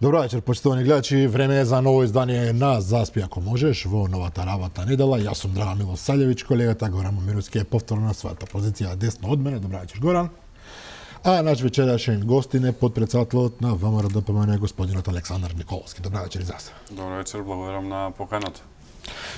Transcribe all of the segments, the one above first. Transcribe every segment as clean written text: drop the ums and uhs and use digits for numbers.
Добро вечер, почитувани гледачи. Време е за ново издание на Заспи ако можеш во новата работа недела. Јас сум Драган Милосављевиќ, колегата Горан Момировски е повторно на својата позиција десно од мене. Добро вечер, Горан. А наш вечерашен гостин е подпредседателот на ВМРО-ДПМН господинот Александар Николовски. Добро вечер и за се. Добро вечер, благодарам на поканата.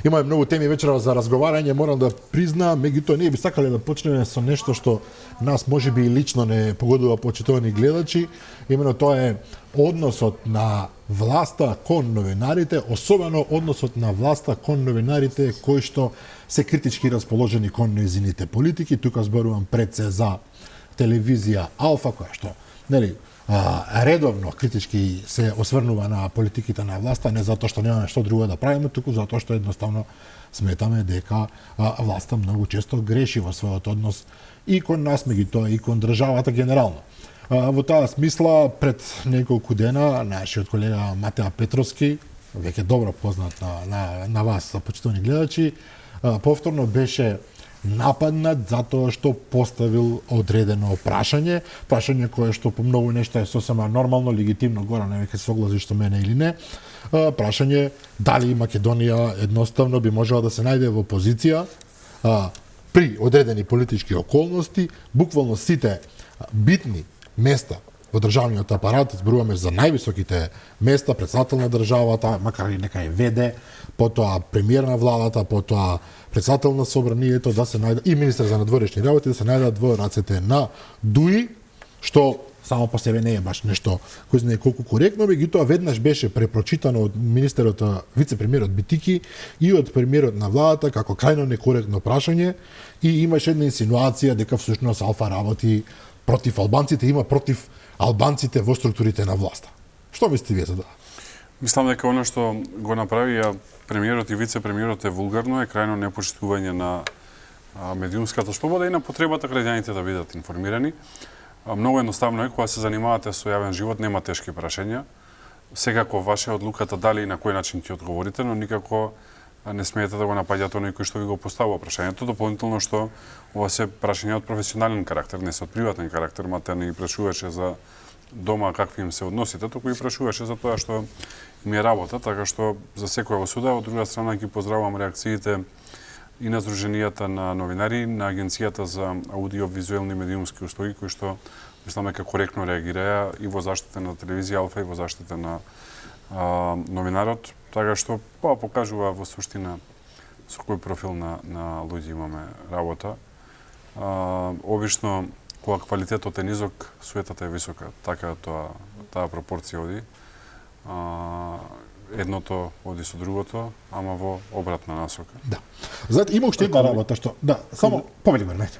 Имаме многу теми вечера за разговарање, морам да признаам, меѓутоа ние би сакале да почнеме со нешто што нас можеби и лично не погодува почитувани гледачи. Имено тоа е односот на власта кон новинарите, особено односот на власта кон новинарите кои што се критички расположени кон нејзините политики. Тука зборувам пред се за телевизија Алфа, која што, редовно критички се осврнува на политиките на власта, не затоа што немаме што друго да правиме, туку затоа што едноставно сметаме дека власта многу често греши во својот однос и кон нас, меѓутоа и кон државата генерално. Во таа смисла, пред неколку дена, нашиот колега Матеа Петровски, веќе добро познат на вас, почитувани гледачи, повторно беше нападнат затоа што поставил одредено прашање кое што по многу нешта е сосема нормално, легитимно, Горан, веќе се согласиш со мене или не. Прашање дали Македонија едноставно би можела да се најде во позиција при одредени политички околности, буквално сите битни места во државниот апарат, зборуваме за највисоките места, председател на државата, макар и нека е ВД, потоа премиер на владата, потоа председател на собранието, да се најде и министер за надворешни работи, да се најдат во рацете на ДУИ, што само по себе не е баш нешто кој знае колку коректно, меѓутоа веднаш беше препрочитано од министерот, вице-премиерот Битики и од премиерот на владата како крајно некоректно прашање и имаше една инсинуација дека всушност Алфа работи против албанците, има против албанците во структурите на власта. Што мислите вие за тоа? Мислам дека оно што го направи премиерот и вице-премиерот е вулгарно, е крајно непочитување на медиумската слобода и на потребата граѓаните да бидат информирани. Многу едноставно е, кога се занимавате со јавен живот, нема тешки прашања. Секако ваша одлуката дали и на кој начин ќе одговорите, но никако не смеете да го напаѓате оној кој што ви го поставува прашањето. Дополнително што ова се прашања од професионален карактер, не се од приватен карактер, Матеа не ги прашуваше за дома какви им се односите, туку и прашуваше за тоа што им е работа, така што за секоја осуда. Од друга страна ги поздравувам реакциите и на Сдруженијата на новинари, на Агенцијата за аудиовизуелни медиумски услуги, кои што мислам дека коректно реагираја и во заштита на телевизија Алфа и во заштита на новинарот, така што покажува во суштина со кој профил на луѓе имаме работа. Обично, кога квалитетот е низок, суетата е висока. Така таа пропорција оди. Едното оди со другото, ама во обратна насока. Да. Знаете, има уште една работа што... Да, само повели вернете.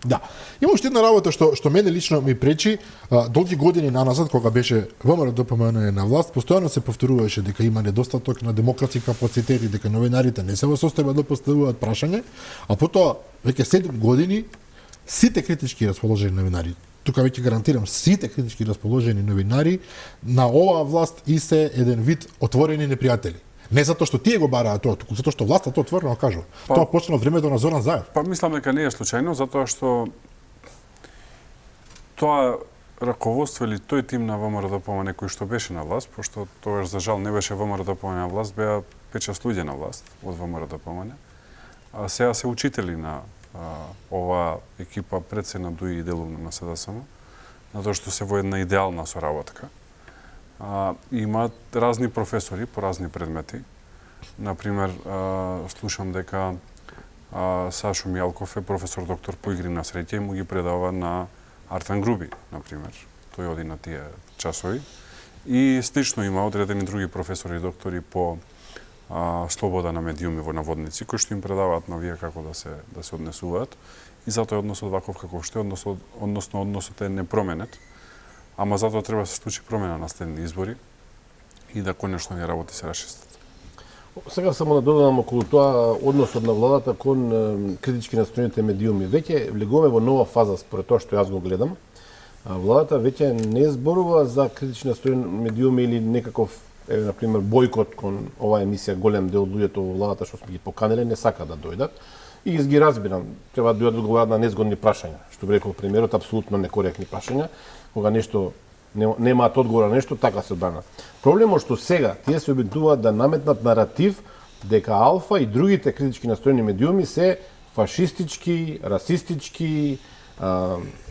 Да. Има уште една работа што мене лично ми пречи. Долги години наназад, кога беше ВМРО-ДПМН на власт, постојано се повторуваше дека има недостаток на демократски капацитети, дека новинарите не се во состојба да поставуваат прашање, а потоа веќе 7 години сите критички расположени новинари, тука веќе гарантирам, сите критички расположени новинари на оваа власт и се еден вид отворени непријатели. Не затоа што тие го бараат тоа, туку затоа што власта тоа отворено кажува. Тоа почна од времето на Зоран Заев. Мислам дека не е случајно, затоа што тоа раководство или тој тим на ВМРО-ДПМН кој што беше на власт, пошто тогаш за жал не беше ВМРО-ДПМН на власт, беа 5-6 луѓе на власт од ВМРО-ДПМН. А сега се учители на оваа екипа пред се на ДУИ и делумно на СДСМ, затоа што се во една идеална соработка. Имаат разни професори по разни предмети. Например, слушам дека Сашо Мијалков е професор доктор по игри на среќа и му ги предава на Артан Груби, например. Тој оди на тие часови. И слично има одредени други професори и доктори по слобода на медиуми во наводници, кои што им предаваат на вие како да се однесуваат. И затоа односот ваков каков што е, односно односот е непроменет. Ама затоа треба да се случи промена на следни избори и да конечно ги работи се расчистат. Сега само да додадам околу тоа односот на владата кон критички настроените медиуми. Веќе влегуваме во нова фаза според тоа што јас го гледам. Владата веќе не зборува за критички настроени медиуми или некаков например бојкот кон оваа емисија. Голем дел од луѓето во владата што сме ги поканеле не сака да дојдат. И ги разбирам, треба да одговарат на незгодни прашања. Што би рекол премиерот, апсолутно некоректни прашања. Кога нешто немаат одговор на нешто, така се одбранат. Проблемот што сега тие се обидуваат да наметнат наратив дека Алфа и другите критички настроени медиуми се фашистички, расистички,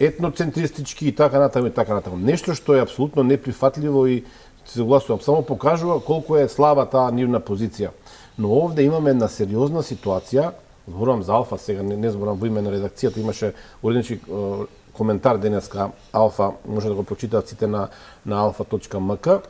етноцентристички и така натаму и така натаму. Нешто што е апсолутно неприфатливо и се согласувам, само покажува колку е слаба таа нивна позиција. Но овде имаме една сериозна ситуација, зборувам за Алфа сега, не зборувам во име на редакцијата, имаше уреднички коментар денеска Алфа, може да го прочитаат сите на alfa.mk,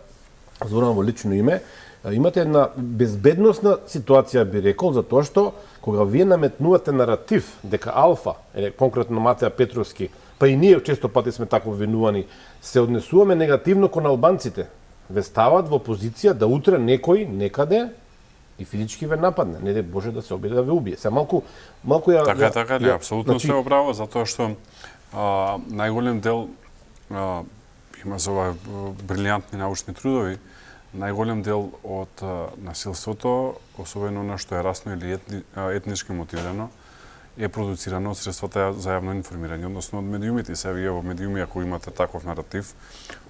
зборувам во лично име. Имате една безбедносна ситуација, би рекол, затоа што кога вие наметнувате наратив дека Алфа, конкретно Матеа Петровски, па и ние често пати сме тако обвинувани, се однесуваме негативно кон албанците, ве стават во позиција да утре некој некаде и физички ве нападне, не де Боже да се обиде да ве убие. Се малку ја Така, не, апсолутно се оправа, затоа што најголем дел има за ова брилјантни научни трудови, најголем дел од насилството, особено на што е расно или етнички мотивирано, е продуцирано од средствата за јавно информирање, односно од медиумите. Се вие во медиуми ако имате таков наратив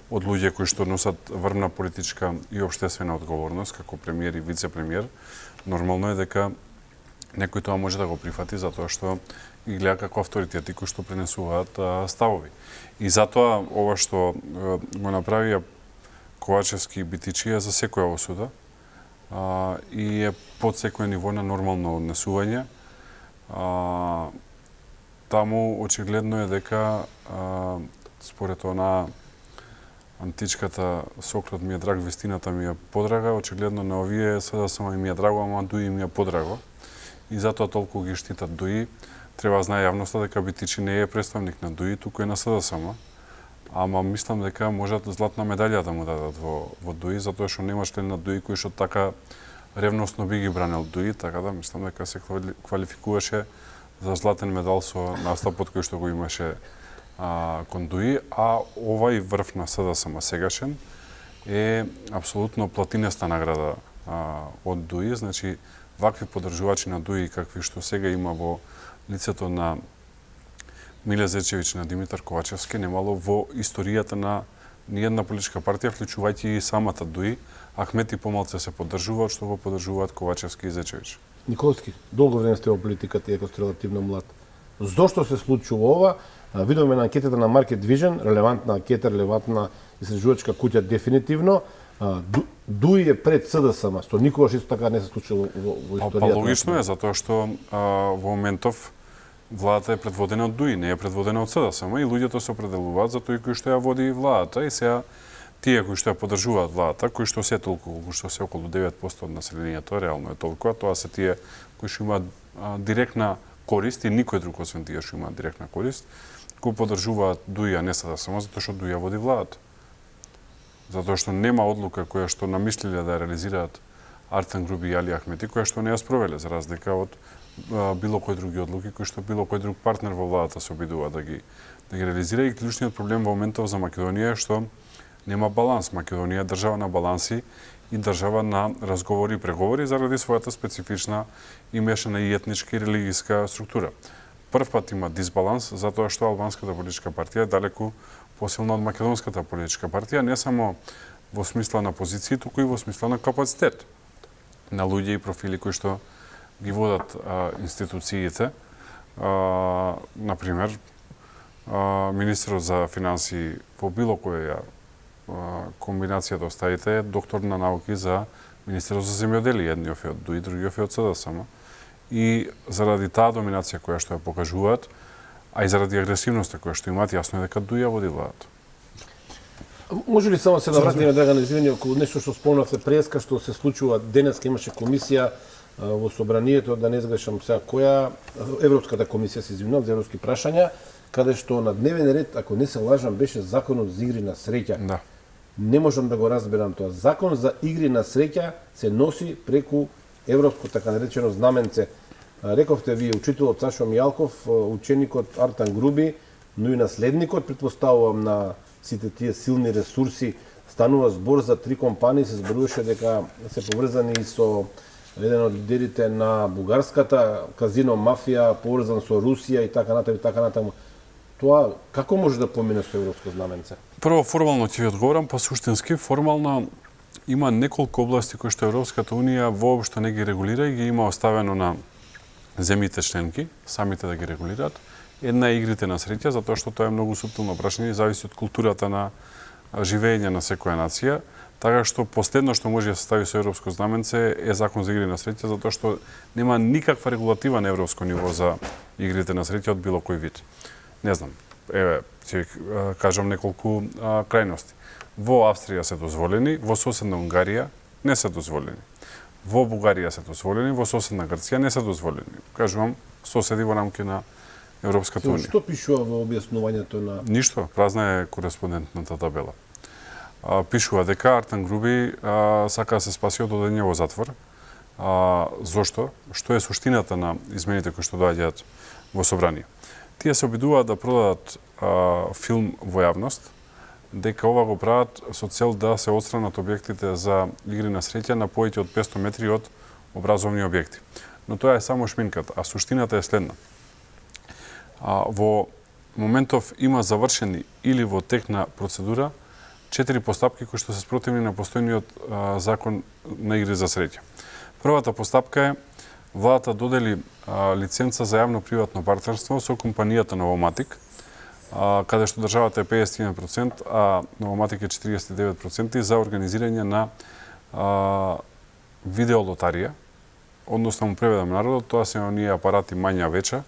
од луѓе кои што носат врвна политичка и општествена одговорност, како премиер и вице-премиер, нормално е дека некој тоа може да го прифати затоа што ги гледа како авторитети кои што пренесуваат ставови. И затоа ова што го направија Ковачевски и Битичи е за секоја осуда и е под секој ниво на нормално однесување. Таму очигледно е дека според она античката Сократ ми е драг, вистината ми е подрага, очигледно на овие СДСМ ми е драго, ама Дуи ми е подраго. И затоа толку ги штитат Дуи. Треба да знае јавноста дека Битичи не е представник на Дуи, туку е на СДСМ. Ама мислам дека можат златна медалја да му дадат во Дуи, затоа што нема член на Дуи кој што така ревностно би ги бранел Дуи, така да мислам дека се квалификуваше за златен медал со настапот кој што го имаше кон Дуи, а овај врв на СДСМ сегашен е апсолутно платинеста награда од Дуи, значи вакви поддржувачи на Дуи какви што сега има во лицето на Миле Зечевич, на Димитар Ковачевски, немало во историјата на ниједна политичка партија, вклучувајќи и самата Дуи, Ахмет и помалце се поддржуваат, што го поддржуваат Ковачевски и Зечевич. Николски, долго време сте во политиката, иако сте релативно млад. Зошто се случува ова? Видовме на анкетата на Market Vision, релевантна анкета, релевантна истражувачка куќа дефинитивно. Дуи е пред СДСМ, што никогаш исто така не се случило во историјата. Па логично е, затоа што во моментов владата е предводена од Дуи, не е предводена од СДСМ и луѓето се определуваат за тој кој што ја води владата и сега тие кои што ја поддржуваат владата, кои што се толку, кои што се околу 9% од населението, реално е толку, а тоа се тие кои што имаат директна корист и никој друг освен тие што имаат директна корист, кои поддржуваат Дуи, а не СДСМ, затоа што Дуи ја води владата. Затоа што нема одлука која што намислиле да ја реализираат Артан Груби и Али Ахмети, која што не ја спровеле, за разлика од било кој други одлуки кои што било кој друг партнер во владата се обидува да ги реализира. И клучниот проблем во моментов за Македонија е што нема баланс. Македонија е држава на баланси и држава на разговори и преговори заради својата специфична и мешана и етничка и религиска структура. Прв пат има дисбаланс затоа што албанската политичка партија е далеку посилна од македонската политичка партија, не само во смисла на позиции, туку и во смисла на капацитет на луѓе и профили кои што ги водат институциите. Например, министерот за финансии во било која комбинација да оставите е доктор на науки за министерот за земјоделие, едниот е од Дуи, другиот е од СДСМ. И заради таа доминација која што ја покажуваат, а и заради агресивноста која што имаат, јасно е дека Дуи ја води владата. Може ли само се да вратиме, Драган, извини, околу нешто што спомнавте преска, што се случува денеска, имаше комисија во собранието, да не сгрешам сега која, Европската комисија, се извинувам, за европски прашања, каде што на дневен ред, ако не се лажам, беше законот за игри на среќа. Да. Не можам да го разберам тоа. Закон за игри на среќа се носи преку европско така наречено знаменце. Рековте вие учителот Сашо Мијалков, ученикот Артан Груби, но и наследникот, претпоставувам, на сите тие силни ресурси. Станува збор за 3 компании, се зборуваше дека се поврзани и со еден од лидерите на бугарската казино мафија, поврзан со Русија и така натаму и така натаму. Тоа како може да помине со европско знаменце? Прво, формално ќе ви одговорам, па суштински, формално има неколку области кои што Европската Унија воопшто не ги регулира и ги има оставено на земјите членки, самите да ги регулираат. Една е игрите на среќа, затоа што тоа е многу суптилно прашање и зависи од културата на живење на секоја нација. Така што последно што може да се стави со европско знаменце е закон за игри на среќа, затоа што нема никаква регулатива на европско ниво за игрите на среќа од било кој вид. Не знам, еве, ќе кажам неколку крајности. Во Австрија се дозволени, во соседна Унгарија не се дозволени. Во Бугарија се дозволени, во соседна Грција не се дозволени. Кажувам, соседи во рамки на Европската Унија. Што пишува во објаснувањето на... Ништо, празна е кореспондентната табела. Пишува дека Артан Груби сака да се спаси од одење во затвор. Зошто? Што е суштината на измените кои што доаѓаат во собрание? Тие се обидуваат да продадат филм во јавност, дека ова го прават со цел да се отстранат објектите за игри на среќа на повеќе од 500 метри од образовни објекти. Но тоа е само шминката, а суштината е следна. Во моментов има завршени или во тек на процедура 4 постапки кои што се спротивни на постојниот закон на игри за среќа. Првата постапка е владата додели лиценца за јавно-приватно партнерство со компанијата Новоматик, каде што државата е 51%, а Новоматик е 49% за организирање на видеолотарија, односно му преведам народот, тоа се оние апарати мања веча,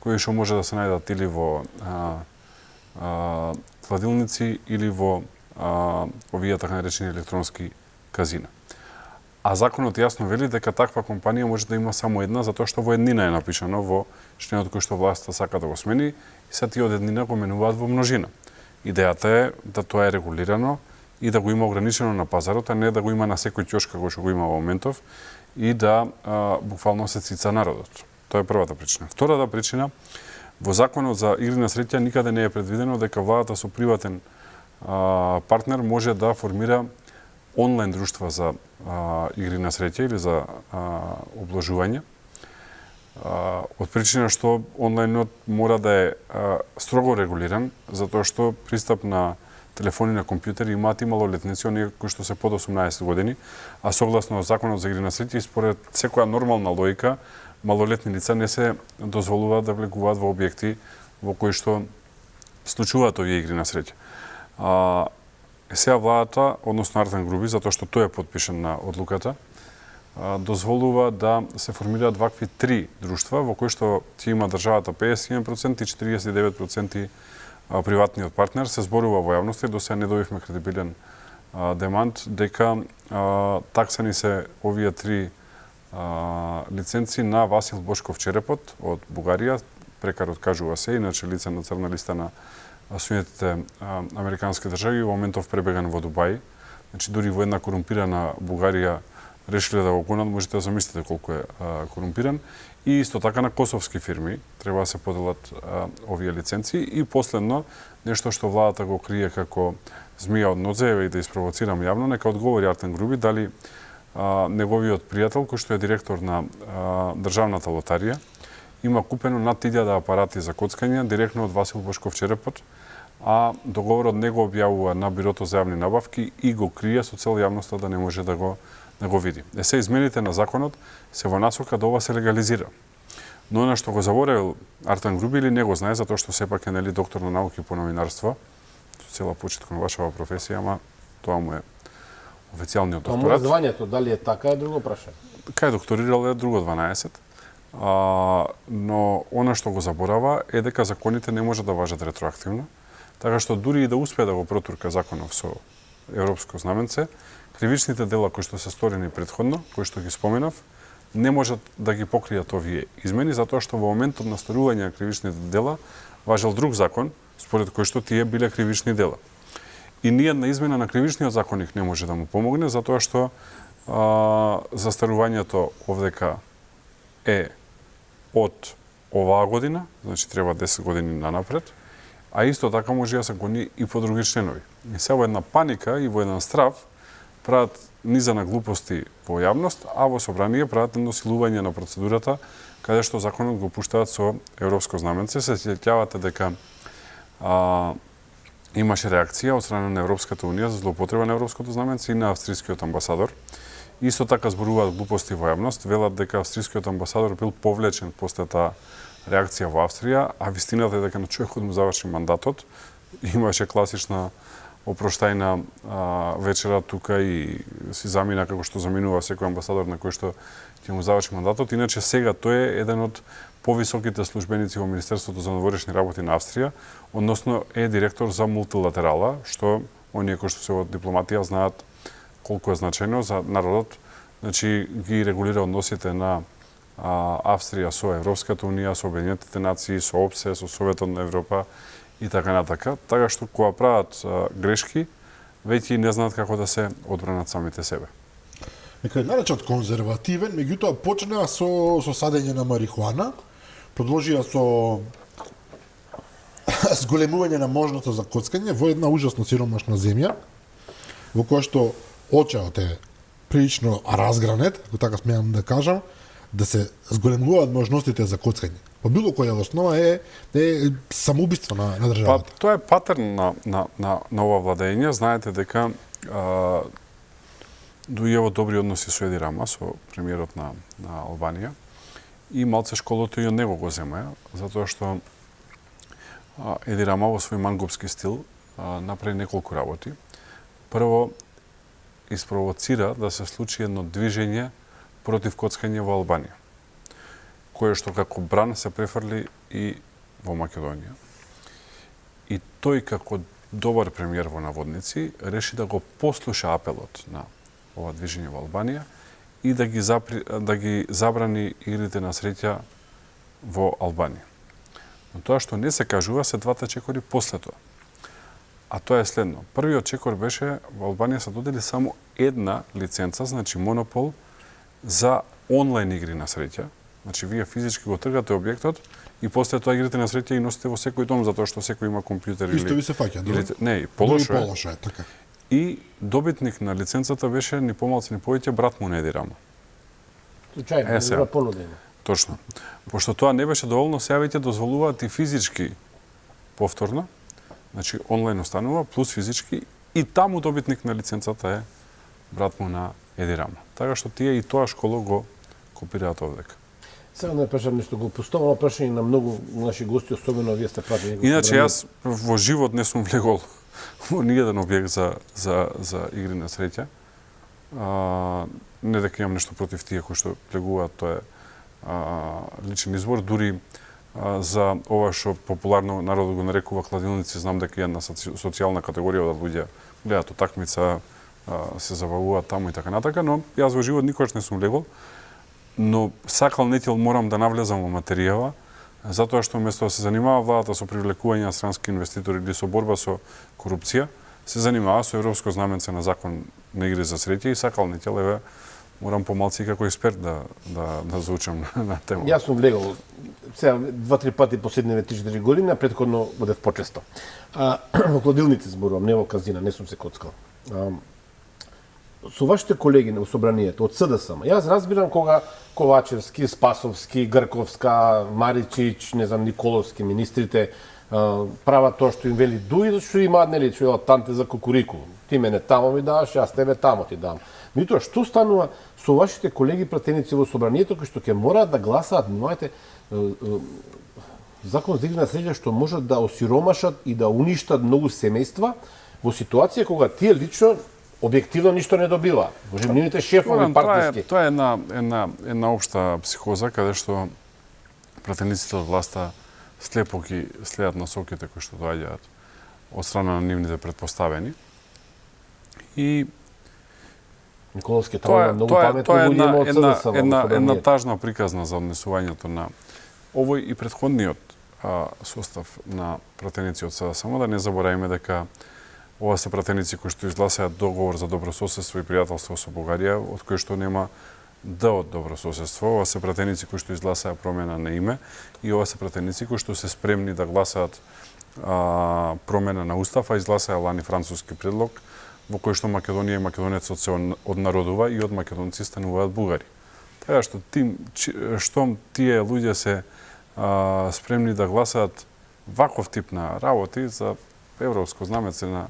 кои што може да се најдат или во кладилници или во овие така наречени електронски казина. А законот јасно вели дека таква компанија може да има само една, затоа што во еднина е напишано во членот кој што власта сака да го смени, и се тие од еднина го менуваат во множина. Идејата е да тоа е регулирано и да го има ограничено на пазарот, а не да го има на секој ќошка кој што го има во моментов и да буквално се цица народот. Тоа е првата причина. Втората причина, во законот за игри на среќа никаде не е предвидено дека владата со приватен партнер може да формира онлайн друштва за игри на среќа или за обложување. Од причина што онлайнот мора да е строго регулиран, затоа што пристап на телефони на компјутери имаат и малолетници, оние кои што се под 18 години, а согласно законот за игри на среќа и според секоја нормална логика, малолетни лица не се дозволуваат да влегуваат во објекти во кои што случуваат овие игри на среќа. Сега владата, односно Артан Груби, затоа што тој е подпишан на одлуката, дозволува да се формираат вакви 3 друштва во кои што ќе има државата 51% и 49% приватниот партнер. Се зборува во јавноста и до сега не добивме кредибилен демант дека таксани се овие 3 лиценци на Васил Бошков Черепот од Бугарија, прекарот кажува се, иначе лице на црна листа на Соединетите американски држави, во моментов пребеган во Дубај. Значи, дури во една корумпирана Бугарија решиле да го гонат, можете да замислите колку е корумпиран. И исто така на косовски фирми треба да се поделат овие лиценци. И последно, нешто што владата го крие како змија од нозе, и да испровоцирам јавно, нека одговори Артан Груби дали неговиот пријател, кој што е директор на државната лотарија, има купено над 1000 апарати за коцкање директно од Васил Бошков Черепот, а договорот не го објавува на Бирото за јавни набавки и го крие со цел јавноста да не може да го види. Се измените на законот се во насока да ова се легализира. Но она што го заборавил Артан Груби или не го знае, затоа што сепак е нели доктор на науки по новинарство, со цела почит кон вашава професија, ама тоа му е официјалниот докторат. Тоа звањето, дали е така, е друго прашање. Кај докторирал е друго 12. Но она што го заборава е дека законите не може да важат ретроактивно, така што дури и да успее да го протурка законов со европско знаменце, кривичните дела кои што се сторени претходно, кои што ги споменав, не можат да ги покријат овие измени, затоа што во моментот на сторување на кривичните дела важел друг закон, според кој што тие биле кривични дела. И ниједна измена на кривичниот законник не може да му помогне, затоа што застарувањето овдека е од оваа година, значи треба 10 години нанапред, а исто така може да се гони и по други членови. И се во една паника и во еден страв прават низа на глупости во јавност, а во собрание прават едно силување на процедурата, каде што законот го пуштаат со европско знаменце. Се сеќавате дека имаше реакција од страна на Европската унија за злоупотреба на европското знаменце и на австрискиот амбасадор. Исто така зборуваат глупости во јавност, велат дека австрискиот амбасадор бил повлечен после таа реакција во Австрија, а вистината е дека на човекот му заврши мандатот. Имаше класична опроштајна вечера тука и си замина како што заминува секој амбасадор на кој што ќе му заврши мандатот. Иначе сега тој е еден од повисоките службеници во Министерството за надворешни работи на Австрија, односно е директор за мултилатерала, што оние кои што се во дипломатија знаат колку е значајно за народот. Значи ги регулира односите на Австрија со Европската унија, со Обединетите нации, со ОПСЕ, со Советот на Европа и така натака. Така што кога прават грешки, веќе не знаат како да се одбранат самите себе. Некој наречат конзервативен, меѓутоа почнаа со садење на марихуана, продолжија со зголемување на можноста за коцкање во една ужасно сиромашна земја, во која што очеот е прилично разгранет, ако така смеам да кажам, да се зголемуваат можностите за коцкање. По било која основа е самоубиство на државата. Тоа е патерн на ова владење. Знаете дека дојде во добри односи со Еди Рама, со премиерот на Албанија, и малце школото и од него го земаја, затоа што Еди Рама во свој мангупски стил направи неколку работи. Прво, испровоцира да се случи едно движење против коцкање во Албанија, кое што како бран се префрли и во Македонија. И тој како добар премиер во наводници реши да го послуша апелот на ова движење во Албанија и да ги забрани игрите на среќа во Албанија. Но тоа што не се кажува се двата чекори после тоа. А тоа е следно. Првиот чекор беше во Албанија се додели само една лиценца, значи монопол за онлайн игри на среќа. Значи вие физички го тргате објектот и после тоа игрите на среќа и носите во секој дом затоа што секој има компјутер или Исто ви се фаќа, не, полошо е, така. И добитник на лиценцата беше ни помалку ни повеќе брат му на Еди Рама. Случајно, не понудено. Точно. Пошто тоа не беше доволно, сега веќе дозволуваат и физички повторно, значи онлайн останува, плюс физички, и таму добитник на лиценцата е брат му на Еди Рама. Така што тие и тоа школо го копираат овдека. Сега не прашам нешто, го поставам прашање на многу наши гости, особено вие сте пратени. Иначе јас во живот не сум влегол во ниеден објект за игри на среќа. Не дека имам нешто против тие кои што влегуваат, тоа е личен избор, дури за ова што популарно народот го нарекува кладилници, знам дека е една социјална категорија од луѓе гледаат утакмица, се забавуваат таму и така натака, но јас во живот никогаш не сум влегол, но сакал нетел морам да навлезам во материјава, затоа што вместо да се занимава владата со привлекување на странски инвеститори или со борба со корупција, се занимава со европско знаменце на закон на игри за среќа и сакал нетел, еве, морам помалци како експерт да заучам на тема. Јас сум влегол сега 2-3 пати последниве 3-4 години, а претходно одев почесто. Во кладилници зборувам, не во казина, не сум се коцкал. Со вашите колеги во собранието од СДСМ, јас разбирам кога Ковачевски, Спасовски, Грковска, Маричич, не знам, Николовски, министрите прават тоа што им вели Дуј, што имаат, нели, што е танте за кукурику. Ти мене тамо ми даваш, јас тебе тамо ти дам. Меѓутоа, што станува со вашите колеги пратеници во собранието кои што ќе мораат да гласаат, внимавајте, закон за игри на среќа што можат да осиромашат и да уништат многу семејства во ситуација кога тие лично објективно ништо не добиваат. Може нивните шефови партиски. Тоа е една општа психоза каде што пратениците од власта слепо ги следат насоките кои што доаѓаат од страна на нивните предпоставени. И Николовски тоа многу паметно луѓе има од СДС. Една тажна приказна за однесувањето на овој и претходниот состав на пратеници од СДСМ, да не забораваме дека ова се пратеници кои што изгласаат договор за добрососедство и пријателство со Бугарија, од кој што нема Д од добрососедство. Ова се пратеници кои што изгласаа промена на име и ова се пратеници кои што се спремни да гласаат промена на устав, а изгласаа лани француски предлог во кој што Македонија и македонецот се однародува и од македонци стануваат бугари. Така што штом тие луѓе се спремни да гласаат ваков тип на работи за европско знамеце на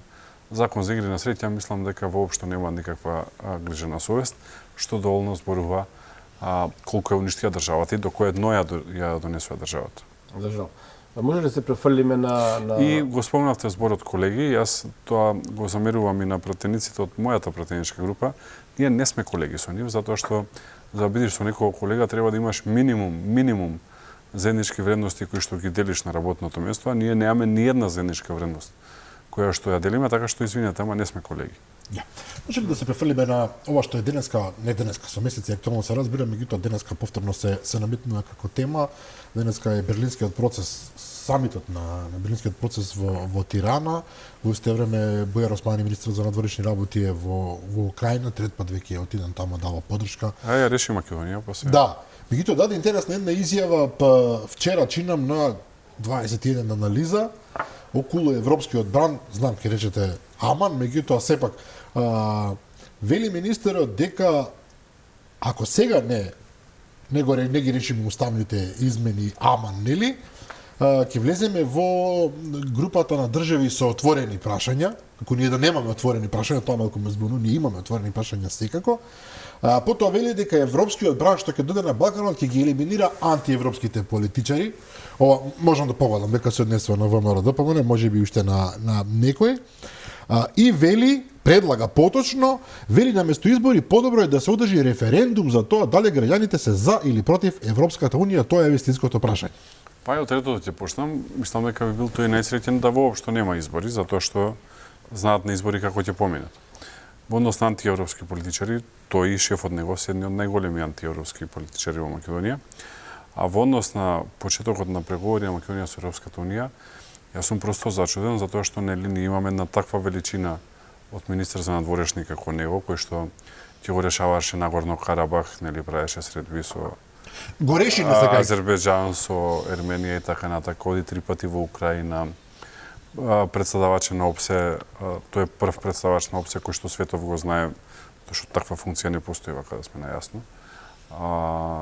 закон за игри на среќа, мислам дека воопшто нема никаква грижа на совест, што доволно зборува колку е уништија државата и до кое дно ја донесува државата. Држава. А може ли се префрлиме на... И го спомнавте зборот, колеги, јас тоа го замерувам и на пратениците од мојата пратеничка група. Ние не сме колеги со нив, затоа што за да бидеш со некој колега треба да имаш минимум заеднички вредности кои што ги делиш на работното место, а ние немаме ни една заедничка вредност која што ја делиме, така што извинете, ама не сме колеги. Ја. Може ли да се префрлиме на ова што е денеска, не денеска, со месеци актуелно се разбира, меѓутоа денеска повторно се наметнува како тема. Денеска е берлинскиот процес, самитот на берлинскиот процес во Тирана. Во исто време Бујар Османи, министер за надворешни работи, е во Украина, трет пат веќе е отиден таму, дава подршка. А ја реши Македонија, па се. Да. Меѓутоа даде интересна една изјава вчера чинам на 21 анализа околу европскиот бран, знам ќе речете аман, меѓутоа сепак вели министерот дека ако сега не ги решиме уставните измени аман, нели, ќе влеземе во групата на држави со отворени прашања, ако ние да немаме отворени прашања, тоа малку ме збуну, ние имаме отворени прашања секако. Потоа вели дека европскиот бран што ќе дојде на Балканот ќе ги елиминира антиевропските политичари. Ова можам да погадам дека се однесува на ВМРО ДПМН, можеби уште на некој. И вели, предлага поточно, вели наместо избори подобро е да се одржи референдум за тоа дали граѓаните се за или против Европската унија, тоа е вистинското прашање. Па ја од третото ќе почнам, мислам дека би бил тој најсреќен да воопшто нема избори, затоа што знаат на избори како ќе поминат. Во однос на антиевропски политичари, тој и шефот него се едни од најголеми антиевропски политичари во Македонија. А во однос на почетокот на преговори на Македонија со Европската унија, јас сум просто зачуден затоа што нели ние имаме една таква величина од министер за надворешни како него, кој што ќе го решаваше Нагорно Карабах, нели правеше средби со Го реши на сега. Азербејџан, со Ерменија и така натаму, оди 3 пати во Украина. Председавач на ОПСЕ, тој е прв председавач на ОПСЕ кој што светов го знае, тоа што таква функција не постои, вака да сме најасно.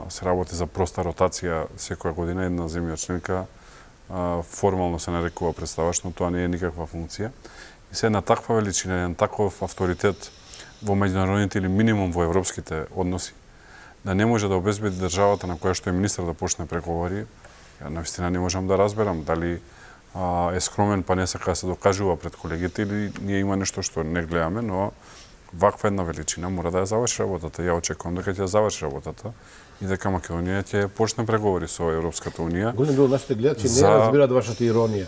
Се работи за проста ротација секоја година, една земја членка формално се нарекува представач, но тоа не е никаква функција. И се една таква величина, еден таков авторитет во меѓународните или минимум во европските односи, да не може да обезбеди државата на која што е министер да почне преговори, ја навистина не можам да разберам дали е скромен па не сака да се докажува пред колегите или ние има нешто што не гледаме, но ваква една величина мора да ја заврши работата. Ја очекувам дека ќе ја заврши работата и дека Македонија ќе почне преговори со Европската унија. Голем дел нашите гледачи не разбираат вашата иронија.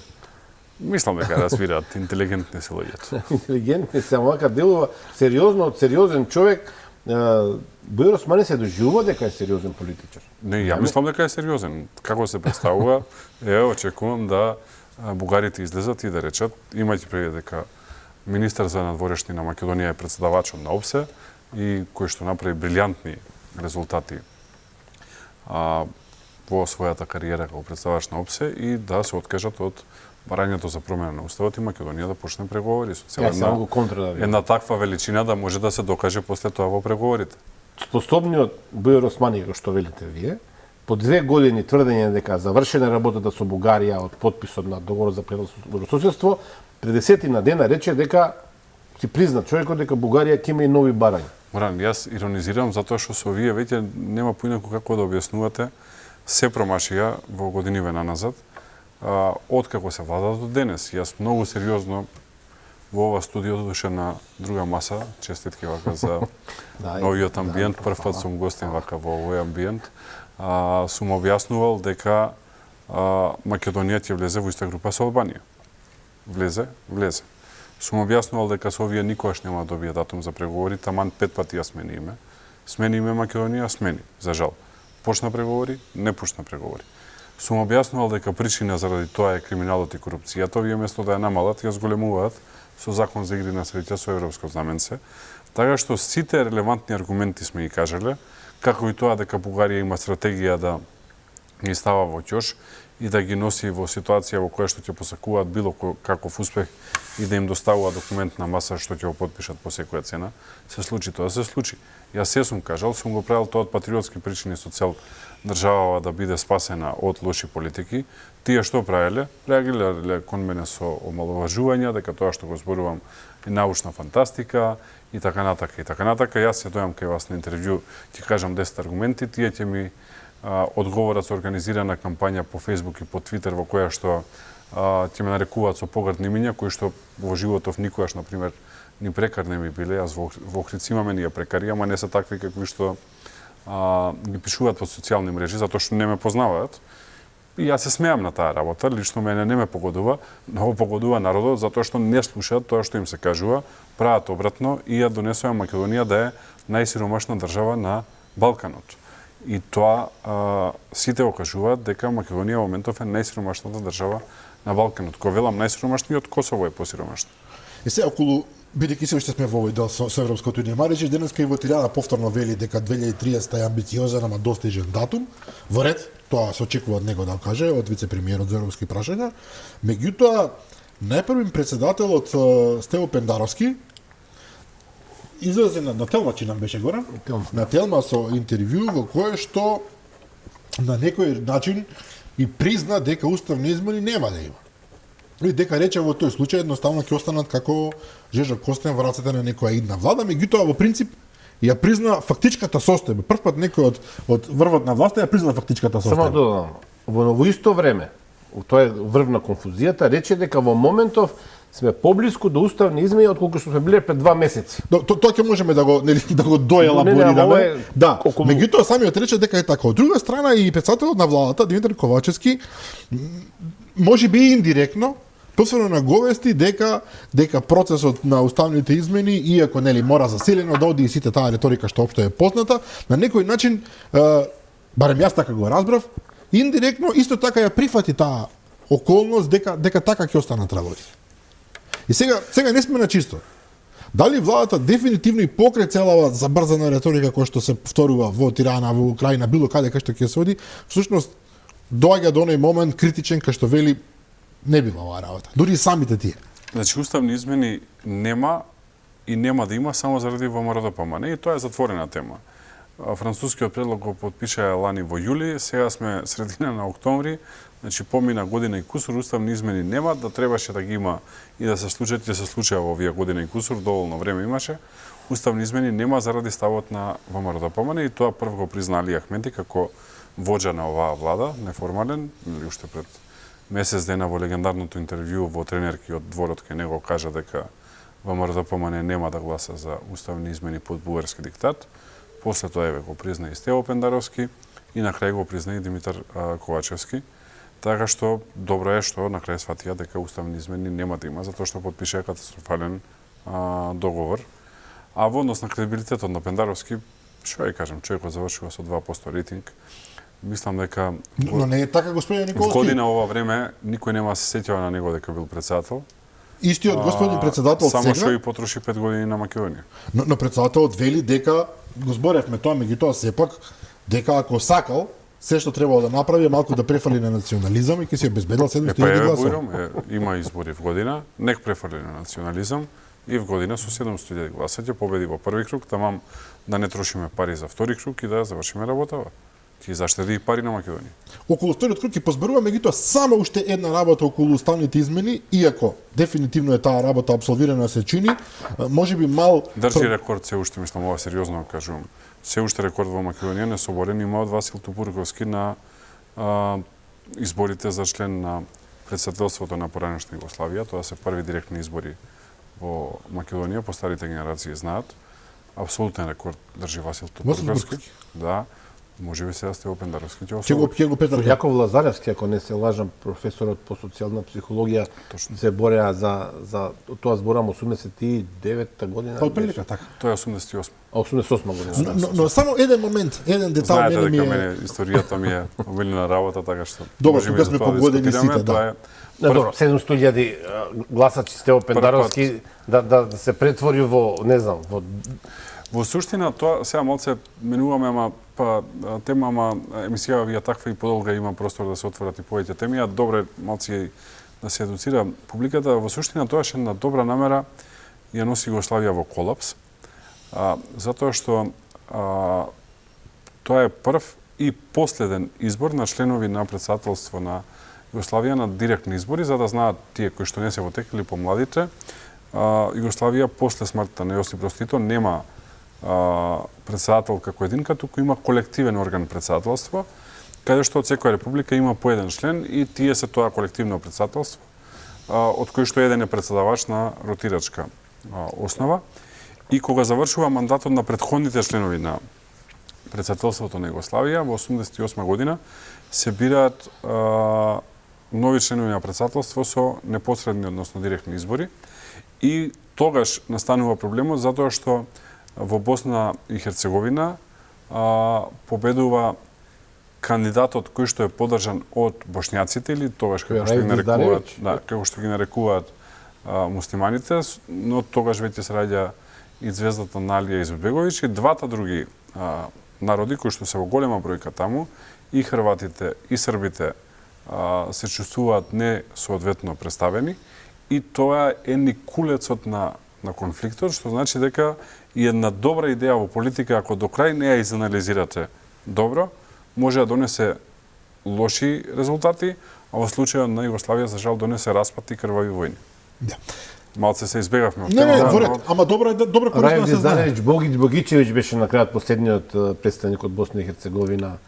Мислам дека разбираат, интелигентни се луѓето. Интелигентни се, мака делува сериозен човек. Бујар Османи се доживува дека е сериозен политичар. Не, ја мислам дека е сериозен. Како се представува, очекувам да бугарите излезат и да речат, имајќи предвид дека министер за надворешни на Македонија е председавачот на ОПСЕ и кој што направи брилјантни резултати во својата кариера како представач на ОПСЕ и да се откажат од барањето за промена на уставот и Македонија да почне преговори со цела една таква величина да може да се докаже после тоа во преговорите. Способниот Бујар Османи, како што велите вие, по 2 години тврдење дека завршена работата со Бугарија од потписот на договор за добрососедство, пред 10 дена рече дека си призна човекот дека Бугарија ќе има и нови барања. Моран, јас иронизирам затоа што со вие веќе нема поинаку како да објаснувате се промашија во годиниве наназад, откако се владат до денес. Јас многу сериозно во ова студио дошел на друга маса, честитки вака за новиот амбиент, прв пат сум гостин вака во овој амбиент. Сум објаснувал дека Македонија ќе влезе во иста група со Албанија. Влезе. Сум објаснувал дека со овие никогаш нема да добие датум за преговори, таман 5 пати ја смени име. Смени име Македонија, смени, за жал. Почна преговори, не почна преговори. Сум објаснувал дека причина заради тоа е криминалот и корупцијата, овие место да ја намалат, ја зголемуваат со закон за игри на среќа со европско знаменце. Така што сите релевантни аргументи сме ги кажале, како и тоа дека Бугарија има стратегија да ги става во ќош и да ги носи во ситуација во која што ќе посакуваат било каков успех и да им доставува документ на маса што ќе го потпишат по секоја цена, се случи тоа, се случи. Јас се сум кажал, сум го правил тоа од патриотски причини со цел државава да биде спасена од лоши политики. Тие што правеле? Реагирале кон мене со омаловажувања, дека тоа што го зборувам е научна фантастика и така натака и така натака. Јас ќе дојам кај вас на интервју, ќе кажам 10 аргументи, тие ќе ми одговорат со организирана кампања по Facebook и по Twitter во која што ќе ме нарекуваат со погрдни имиња, кои што во животов никогаш, например, ни прекар не ми биле. Јас во Охридски имаме ние прекари, ама не се такви какви што ги пишуваат по социјални мрежи, затоа што не ме познаваат. И јас се смеам на таа работа, лично мене не ме погодува, но погодува народот, затоа што не слушаат тоа што им се кажува, прават обратно и ја донесува Македонија да е најсиромашна држава на Балканот. И тоа сите го кажуваат дека Македонија во моментов е најсиромашната држава на Балканот. Кога велам најсиромашниот, Косово е посиромашно. И се околу, бидејќи се уште сме во овој дел со Европското унија, Маричи денеска и во Тирана повторно вели дека 2030 е амбициозен, ама достижен датум. Во ред, тоа се очекува од него да каже, од вице-премиерот за европски прашања. Меѓутоа, најпрвим председателот Стево Пендаровски излезе на Телма, чи нам беше гора? На Телма со интервју во кое што на некој начин и призна дека уставни измени нема да има. И дека рече во тој случај едноставно ќе останат како Жежо Костен во рацете на некоја идна влада, меѓутоа во принцип ја призна фактичката состојба. Прв пат некој од врвот на власта ја призна фактичката состојба. Само додадам, во исто време, тоа е врв на конфузијата, рече дека во моментов сме поблиску до уставни измени отколку што сме биле пред 2 месеци. Тоа ќе можеме да го доелаборираме. Да, меѓутоа самиот рече дека е така. Од друга страна и председателот на владата Димитар Ковачевски можеби индиректно посебно наговести дека процесот на уставните измени, иако нели мора засилено да оди и сите таа реторика што општо е позната, на некој начин, барем јас така го разбрав, индиректно исто така ја прифати таа околност дека така ќе останат работи. И сега не сме на чисто. Дали владата дефинитивно и покрај целава забрзана реторика која што се повторува во Тирана, во Украина, било каде кај што ќе се оди, всушност доаѓа до оној момент критичен кај што вели не бива оваа работа. Дури и самите тие. Значи, уставни измени нема и нема да има само заради ВМРО-ДПМН и тоа е затворена тема. Францускиот предлог го потпиша лани во јули, сега сме средина на октомври, значи помина година и кусур, уставни измени нема, да требаше да ги има и да се случат, ќе се случува во овие година и кусур, доволно време имаше. Уставни измени нема заради ставот на ВМРО-ДПМН и тоа прв го призна Али Ахмети како воџа на оваа влада, неформален, или уште пред месец дена во легендарното интервју во Тренерки од дворот кај него кажа дека ВМРО-ДПМН нема да гласа за уставни измени под бугарски диктат. После тоа еве го призна и Стево Пендаровски и на крај го призна и Димитар Ковачевски. Така што добро е што на крај сватија дека уставни измени нема да има затоа што потпиша катастрофален договор. А во однос на кредибилитетот на Пендаровски, што ја кажам, човекот завршува со 2% рейтинг. Мислам дека Но не е така, господин Николски. Во година ова време никој нема се сеќава на него дека бил председател. Истиот господин председател само сега. што и потроши 5 години на Македонија. Но председателот вели дека го зборевме тоа, меѓутоа сепак дека ако сакал се што требало да направи е малку да префали на национализам и ќе си обезбедил 700.000 гласови. Има избори в година, нек префали на национализам и в година со 700.000 гласа ќе победи во први круг, тамам да не трошиме пари за втори круг и да завршиме работава. Ќе заштеди и пари на Македонија. Околу вториот круг ќе позборува, меѓутоа само уште една работа околу уставните измени, иако дефинитивно е таа работа апсолвирана се чини, можеби мал држи рекорд се уште, мислам, ова сериозно кажувам. Се уште рекорд во Македонија несоборен има од Васил Тупурковски на изборите за член на председателството на поранешна Југославија. Тоа се први директни избори во Македонија, по старите генерации знаат. Апсолутен рекорд држи Васил Тупурковски. Да. Може би сега Стево Пендаровски ќе го Петар. Јаков Лазаревски, ако не се лажам, професорот по социјална психологија, се бореа за тоа зборам 89-та година. Па прилика така. Тоа е 88. 88 година. Но само еден момент, еден детал знаете мене ми дека е. мене историјата ми е обилна работа, така што Добро, можеме тука за сме тоа погодени дискутираме. сите, да. Тоа е Добро, 700.000 гласачи Стево Пендаровски да се претвори во, не знам, Во суштина тоа сега малце менуваме, ама Па, тема, ама емисија вија таква и подолга има простор да се отворат и повеќе теми, а добре малци да се едуцира публиката. Во суштина тоа е една добра намера ја носи Југославија во колапс, затоа што тоа е прв и последен избор на членови на претседателство на Југославија на директни избори, за да знаат тие кои што не се потекли помладите. Југославија после смртта на Јосип Брз Тито нема претседател како единка, туку има колективен орган претседателство, каде што од секоја република има по еден член и тие се тоа колективно претседателство, од кој што еден е претседавач на ротирачка основа. И кога завршува мандатот на претходните членови на претседателството на Југославија, во 1988 година се бираат нови членови на претседателство со непосредни, односно директни избори. И тогаш настанува проблемот затоа што во Босна и Херцеговина победува кандидатот кој што е поддржан од бошњаците или тогаш како што ги нарекуваат, како што ги нарекуваат муслиманите, но тогаш веќе се раѓа и звездата на Алија Избеговиќ и двата други народи кои што се во голема бројка таму, и хрватите и србите се чувствуваат несоодветно представени и тоа е кулецот на конфликтот, што значи дека и една добра идеја во политика, ако до крај не ја изанализирате добро, може да донесе лоши резултати, а во случајот на Југославија за жал донесе распад и крвави војни. Да. Малце се избегавме од Не, во ред, но ама добро користно Раев да се знае. Диздареvić Богиќевиќ беше на крајот последниот претставник од Босна и Херцеговина.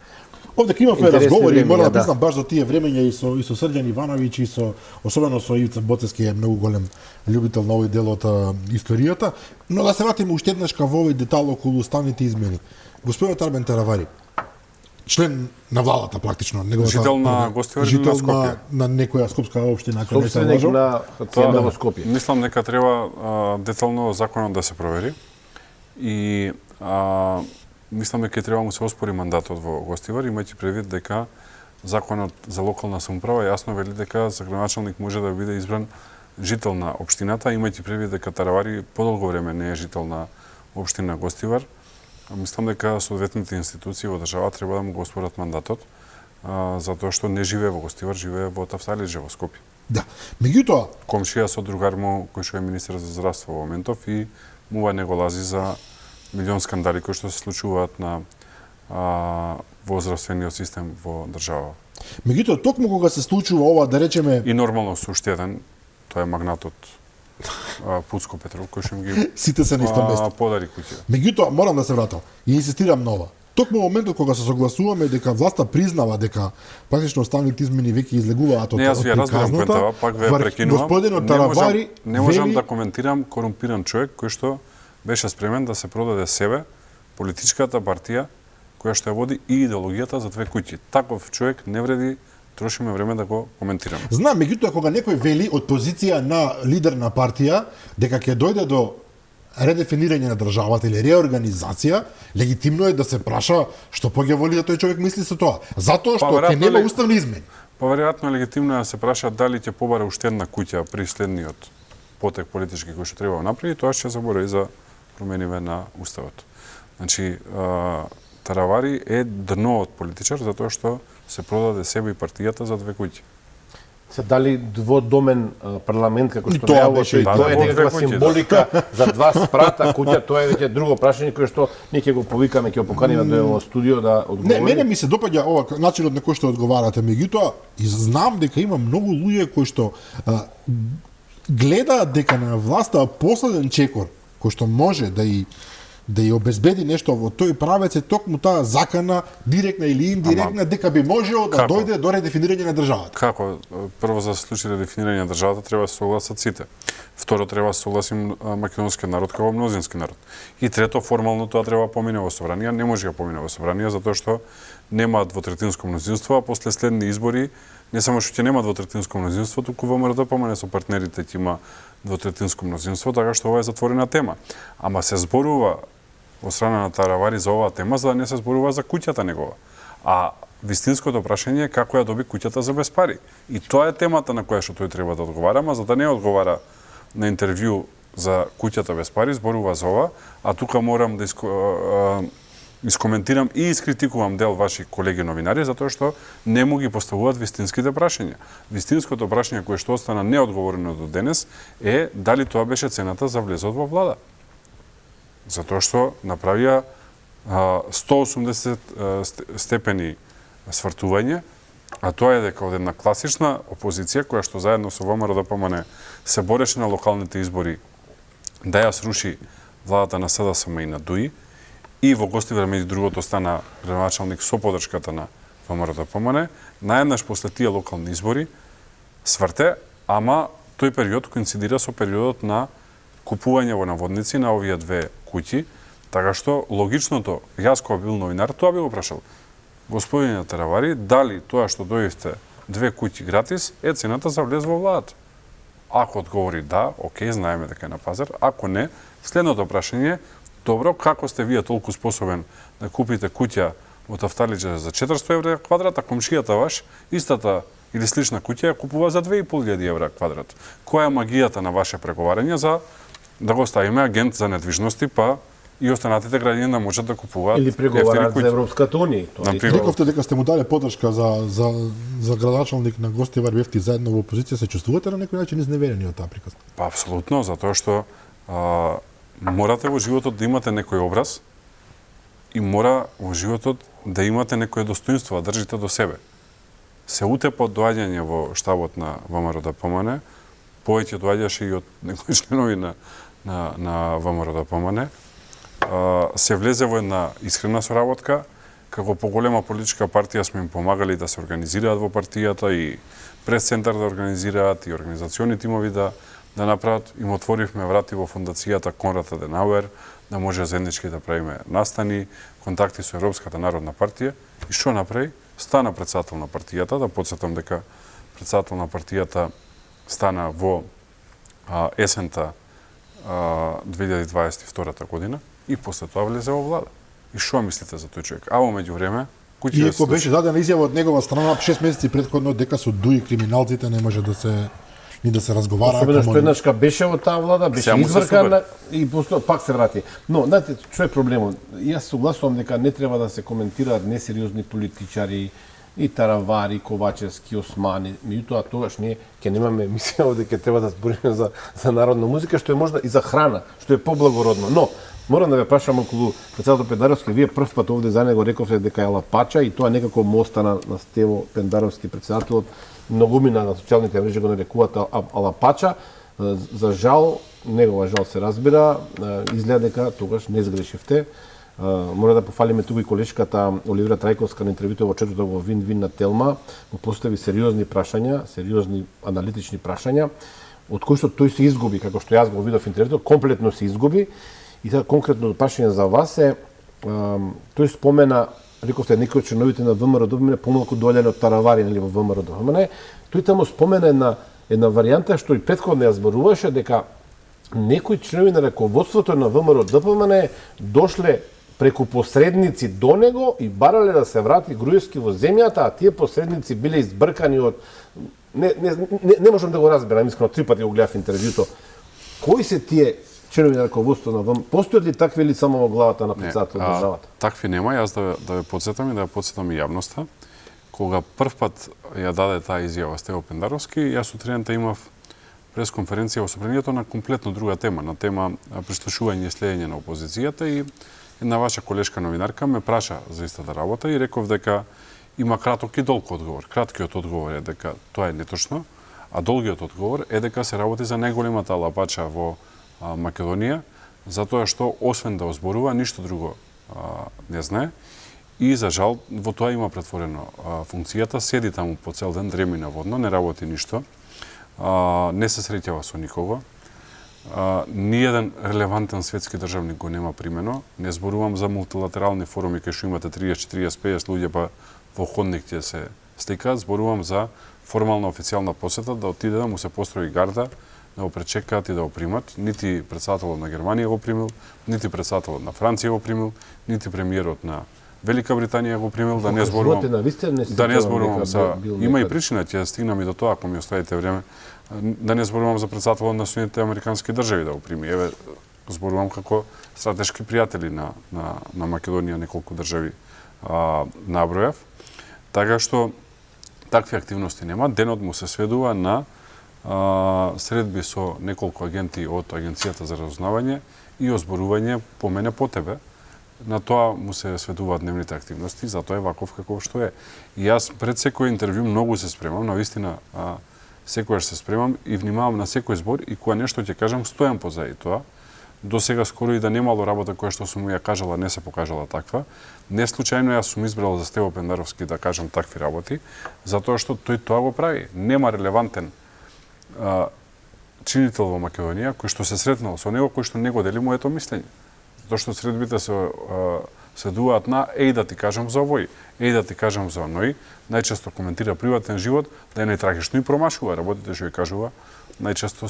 Овде имавме Интересни разговори, времења, мора да да. признам баш за тие времења и со Срđan Ивановиќ и со особено со Ивца Боцевски е многу голем љубител на овој дел од историјата, но да се вратиме уште еднаш кај овој детал околу уставните измени. Господин Арбен Таравари, член на владата практично, неговата Жител на Гостивар или на Скопје? на некоја скопска општина, ако не се Собственик лажам. на ХЦМ во Скопје. Мислам дека треба детално законот да се провери и мислам дека треба му се оспори мандатот во Гостивар, имајќи предвид дека законот за локална самоуправа јасно вели дека за градоначалник може да биде избран жител на општината, имајќи предвид дека Таравари подолго време не е жител на општина Гостивар. Мислам дека соодветните институции во држава треба да му го оспорат мандатот, затоа што не живее во Гостивар, живее во Тавталиџе во Скопје. Да. Меѓутоа, Комшија со другар му кој што е министер за здравство во моментов и мува не го лази за милион скандали кои што се случуваат на во здравствениот систем во држава. меѓутоа токму кога се случува ова, да речеме, И нормално со уште еден, тоа е магнатот Пуцко Петров, кој што им ги сите се на исто место. подари куќа. Меѓутоа, морам да се вратам и инсистирам на ова. Токму моментот кога се согласуваме дека власта признава дека практично уставните измени веќе излегуваат од Не, јас ви ја разбирам приказната, поентава, пак ве прекинувам. Господинот Таравари Не можам вели да коментирам корумпиран човек кој што беше спремен да се продаде себе, политичката партија која што ја води и идеологијата за две куќи. Таков човек не вреди трошиме време да го коментираме. Знам, меѓутоа кога некој вели од позиција на лидер на партија дека ќе дојде до редефинирање на државата или реорганизација, легитимно е да се праша што поѓа воли да тој човек мисли со тоа. Затоа што ќе веројатно нема ли- уставни измени. Поверојатно е легитимно да се праша дали ќе побара уште една куќа при следниот потек политички кој што треба да направи, тоа ќе заборави за промениве на уставот. Значи, Таравари е дно од политичар затоа што се продаде себе и партијата за две куќи. Се дали дводомен парламент како И што тоа најавува беше и тој, тоа. тоа е Во некаква две куќи, символика за два спрата куќа, тоа е веќе друго прашање кое што ние ќе го повикаме, ќе го поканиме до во студио да одговори. Не, мене ми се допаѓа ова начинот на кој што одговарате, меѓутоа и знам дека има многу луѓе кои што гледаат дека на власта последен чекор кој што може да ја обезбеди нешто во тој правец е токму таа закана, директна или индиректна, дека би можело да како? дојде до редефинирање на државата. Како? Прво за случај редефинирање на државата треба да се согласат сите. Второ треба да се согласи македонскиот народ како мнозински народ. И трето формално тоа треба да помине во собранија, не може да помине во собранија затоа што нема двотретинско мнозинство, а после следни избори не само што ќе нема двотретинско мнозинство, туку ВМРО со партнерите ќе има двотретинско мнозинство, така што ова е затворена тема. Ама се зборува во страна на Таравари за оваа тема, за да не се зборува за куќата негова. А вистинското прашање е како ја доби куќата за без пари. И тоа е темата на која што тој треба да одговара, ама за да не одговара на интервју за куќата без пари, зборува за ова, а тука морам да искоментирам и искритикувам дел ваши колеги новинари затоа што не му ги поставуваат вистинските прашања. Вистинското прашање кое што остана неодговорено до денес е дали тоа беше цената за влезот во влада. Затоа што направија 180 степени свртување, а тоа е дека од една класична опозиција која што заедно со ВМРО-ДПМН се бореше на локалните избори да ја сруши владата на СДСМ и на ДУИ, и во Гостивар меѓу другото стана градоначалник со поддршката на ВМРО-ДПМН, наеднаш после тие локални избори сврте, ама тој период коинцидира со периодот на купување во наводници на овие две куќи, така што логичното, јас кога бил новинар, тоа би го прашал. Господине Таравари, дали тоа што дојдевте две куќи гратис е цената за влез во владата? Ако одговори да, окей, знаеме дека е на пазар. Ако не, следното прашање е, добро, како сте вие толку способен да купите куќа во Тафталиџа за 400 евра квадрат, а комшијата ваш, истата или слична куќа ја купува за 2500 евра квадрат? Која е магијата на ваше преговарање за да го ставиме агент за недвижности, па и останатите граѓани да можат да купуваат или преговараат за Европската унија? Рековте дека сте му дали поддршка за градоначалник на Гостивар, бевте заедно во опозиција, се чувствувате на некој начин изневерени од таа приказна? Па апсолутно, затоа што морате во животот да имате некој образ и мора во животот да имате некое достоинство, да држите до себе. Се утепа од доаѓање во штабот на ВМРО-ДПМН, повеќе доаѓаше и од некои членови на ВМРО-ДПМН, се влезе во една искрена соработка, како поголема политичка партија сме им помагали да се организираат во партијата и прес-центар да организираат и организациони тимови да направат. Им отворивме врати во фондацијата Конрад Аденауер, да може заеднички да правиме настани, контакти со Европската народна партија. И што направи? Стана председател на партијата, да подсетам дека председател на партијата стана во есента 2022 година и после тоа влезе во влада. И што мислите за тој човек? А во меѓувреме, иако беше дадена изјава од негова страна 6 месеци претходно дека со ДУИ криминалците не може да се ни да се разговара. Особено што еднашка беше во таа влада, беше извркана и пак се врати. Но, знаете, што е проблемот? Јас согласувам дека не треба да се коментираат несериозни политичари, и Таравари, Ковачевски, Османи. Меѓутоа, тогаш ние ќе немаме мисија овде ќе треба да збориме за народна музика, што е можда и за храна, што е поблагородно. Но, морам да ве прашам околу председател Пендаровски, вие прв пат овде за него рековте дека е Алапача и тоа некако му остана на Стево Пендаровски председателот. Многумина на социјалните мрежи го нарекуваат Алапача. За жал, негова жал се разбира, изгледа дека тогаш не сгрешивте. Мора да пофалиме туку и колешката Оливера Трајковска на интервјуто во четврток во Вин-Вин на Телма, му постави сериозни прашања, сериозни аналитични прашања, од кои што тој се изгуби, како што јас го видов интервјуто, комплетно се изгуби. И сега конкретно прашање за вас е, тој спомена, рековте, некои од членовите на ВМРО-ДПМН помалку доаѓале од Таравари, нели, во ВМРО-ДПМН, тој таму спомена една варијанта што и претходно ја зборуваше дека некои членови на раководството на ВМРО-ДПМН дошле преку посредници до него и барале да се врати Груевски во земјата, а тие посредници биле избркани од... Не можам да го разберам, искрено 3 пати го гледав интервјуто. Кои се тие членови на раководството на ВМРО? Постојат ли такви или само во главата на председател државата? Такви нема, јас да ве подсетам и да ја подсетам и јавноста. Кога прв пат ја даде таа изјава Стево Пендаровски, јас утрената имав пресконференција во собранието на комплетно друга тема, на тема прислушување и следење на опозицијата, и една ваша колешка новинарка ме праша за истата работа и реков дека има краток и долг одговор. Краткиот одговор е дека тоа е неточно, а долгиот одговор е дека се работи за најголемата алапача во Македонија, затоа што освен да озборува, ништо друго не знае. И за жал во тоа има претворено функцијата, седи таму по цел ден, дреми наводно, не работи ништо, не се среќава со никого. Ниеден релевантен светски државник го нема примено. Не зборувам за мултилатерални форуми кај што имате 30, 40, 50 луѓе па во ходник ќе се стикаат. Зборувам за формална официјална посета, да отиде да му се построи гарда, да го пречекаат и да го примат. Нити председателот на Германија го примил, нити председателот на Франција го примил, нити премиерот на Велика Британија го примил, да не зборувам. Да не зборувам за... Има и причина, ќе стигнам и до тоа, ако ми оставите време. Да не зборувам за председателот на Соединетите Американски држави да го прими. Еве, Зборувам како стратешки пријатели на Македонија, неколку држави набројав. Така што такви активности нема. Денот му се сведува на средби со неколку агенти од Агенцијата за разузнавање и озборување по мене по тебе. На тоа му се сведуваат дневните активности, затоа е ваков каков што е. И јас пред секој интервју многу се спремам, навистина секојаш се спремам и внимавам на секој збор и кога нешто ќе кажам, стојам позади тоа. До сега скоро и да немало работа која што сум ја кажала, не се покажала таква. Не случајно јас сум избрал за Стево Пендаровски да кажам такви работи, затоа што тој тоа го прави. Нема релевантен чинител во Македонија кој што се сретнал со него, кој што не го дели моето мислење. Затоа што средбите се дуаат на еј да ти кажам за овој, еј да ти кажам за оној, најчесто коментира приватен живот, да е најтрагично и промашува работите што ја кажува, најчесто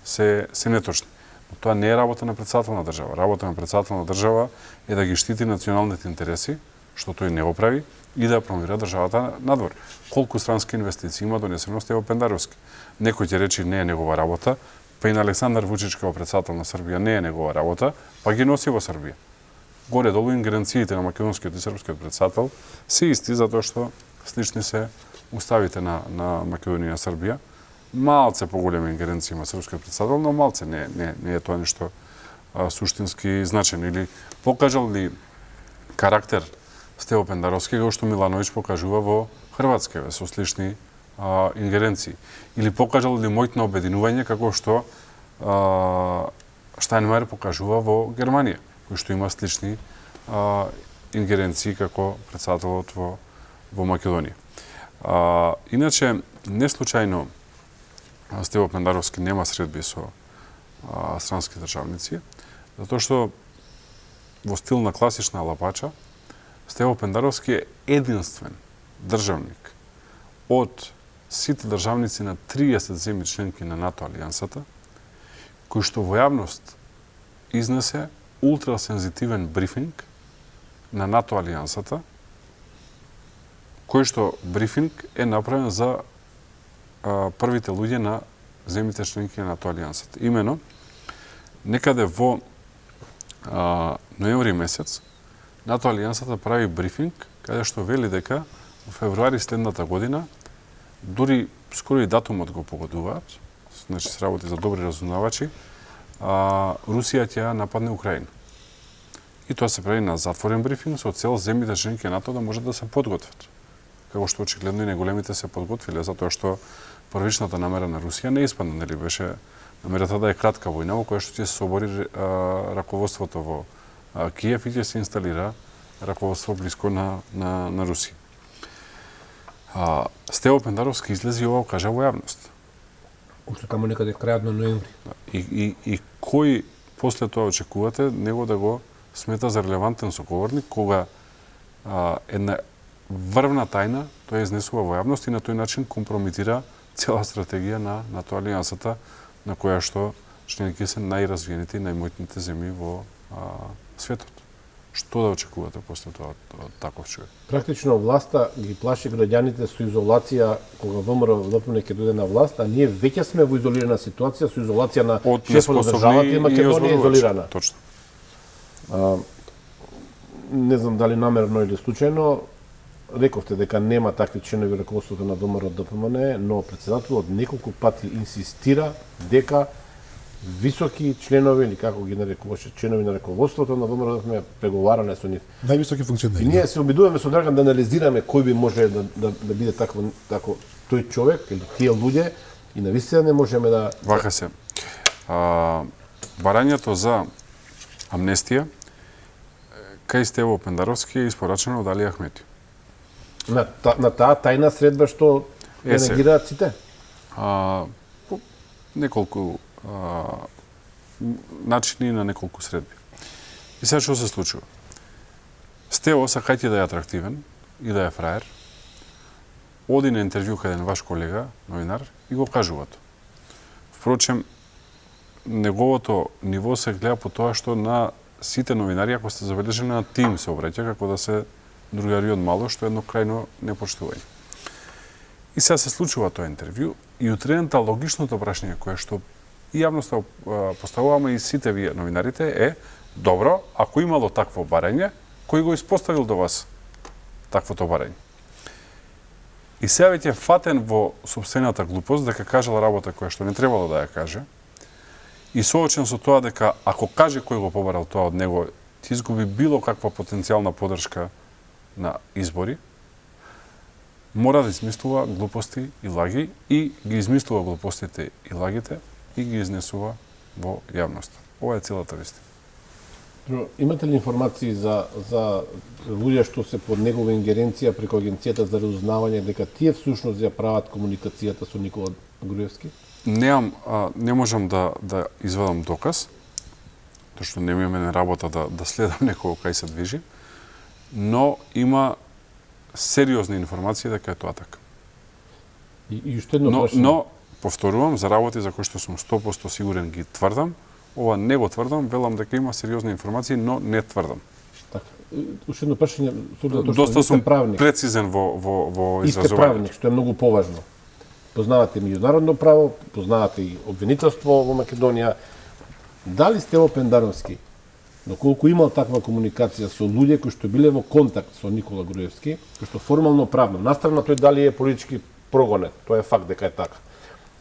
се неточни. Но тоа не е работа на претседател на држава. Работа на претседател на држава е да ги штити националните интереси, што тој не го прави, и да промовира државата надвор. Колку странски инвестиции има донесено Стево Пендаровски? Некој ќе рече не е негова работа, па и на Александар Вучич како претседател на Србија не е негова работа, па ги носи во Србија. Горе-долу ингеренциите на македонскиот и српскиот претседател се исти, затоа што слични се уставите на Македонија и Србија. Малце поголеми ингеренции има српскиот претседател, но малце не е тоа нешто суштински значено. Или покажал ли карактер Стево Пендаровски, како што Милановиќ покажува во Хрватска, со слични ингеренции. Или покажал ли моќно обединување, како што Штајнмајер покажува во Германија, кој што има слични ингеренции како претседателот во Македонија. Иначе, не случајно Стево Пендаровски нема средби со странски државници, затоа што во стил на класична лапача, Стево Пендаровски е единствен државник од сите државници на 30 земји членки на НАТО алијансата, кој што во јавност изнесе ултрасензитивен брифинг на НАТО алијансата, кој што брифинг е направен за првите луѓе на земјите членки на НАТО алијансата. Имено, некаде во ноември месец, НАТО алијансата прави брифинг, каде што вели дека во февруари следната година, дури скоро и датумот го погодуваат, значи се работи за добри разузнавачи, Русија ќе нападне Украина. И тоа се прави на затворен брифинг со цел земјите членки на НАТО да можат да се подготват. Како што очигледно и неголемите се подготвиле, затоа што првичната намера на Русија не испадна, нели беше намерата да е кратка војна во која што ќе се собори раководството во Киев и ќе се инсталира раководство блиско на Русија. Стево Пендаровски излезе и ова кажа во јавност. Уште таму некаде крајот на ноември. И кој после тоа очекувате него да го смета за релевантен соговорник, кога една врвна тајна тој изнесува во јавност и на тој начин компрометира цела стратегија на НАТО алијансата, на која што членки се најразвиените и најмоćните земји во светот. Што да очекувате после тоа од таков човек? Практично власта ги плаши граѓаните со изолација кога ВМРО ќе дојде на власт, а ние веќе сме во изолирана ситуација со изолација на шефот на државата и Македонија изолирана. Точно. Не знам дали намерно или случајно, рековте дека нема такви членови во раководството на ВМРО ДПМН, но претседателот неколку пати инсистира дека високи членови, или како ги нарекуваше, членови на раководството на ВМРО ДПМН, преговарале со нив. Највисоки функционери. И ние се обидуваме со Драган да анализираме кој би може да биде тако тој човек или тие луѓе и навистина не можеме да... Вака се. Барањето за амнестија кај Стево Пендаровски е испорачено од Али Ахмети. На таа тајна средба што реагираат сите? По неколку начини на неколку средби. И сега што се случува? Стево сакајќи да е атрактивен и да е фраер, оди на интервју кај еден ваш колега, новинар, и го кажува тоа. Впрочем, неговото ниво се гледа по тоа што на сите новинари, ако сте забележени, на тим се обраќа, како да се другари од мало, што е едно крајно непоштување. И сега се случува тоа интервју и утредента логичното прашање кое што и јавноста поставуваме и сите вие новинарите е добро, ако имало такво барање, кој го испоставил до вас таквото барање? И сега веќе фатен во собствената глупост дека кажал работа која што не требало да ја каже, и соочен со тоа дека ако каже кој го побарал тоа од него, ти изгуби било каква потенцијална поддршка на избори, мора да измислува глупости и лаги и ги измислува глупостите и лагите и ги изнесува во јавноста. Ова е целата вистина. Имате ли информации за луѓе што се под негова ингеренција преку Агенцијата за разузнавање дека тие всушност ја прават комуникацијата со Никола Груевски? Не можам да извадам доказ, тоа што не ми е мене работа да следам некого кај се движи, но има сериозни информации дека е тоа така. И уште едно прашање. Но повторувам, за работи за кои што сум 100% сигурен ги тврдам, ова не го тврдам, велам дека има сериозни информации, но не тврдам. Така. Уште едно прашање, Доста сум правник. прецизен во Исте изразувањето. правник, што е многу поважно. Познавате меѓународно право, познавате и обвинителство во Македонија. Дали Стево Пендаровски, доколку имал таква комуникација со луѓе кои што биле во контакт со Никола Груевски, кои што формално правно, настрана тој дали е политички прогонет, тоа е факт дека е така.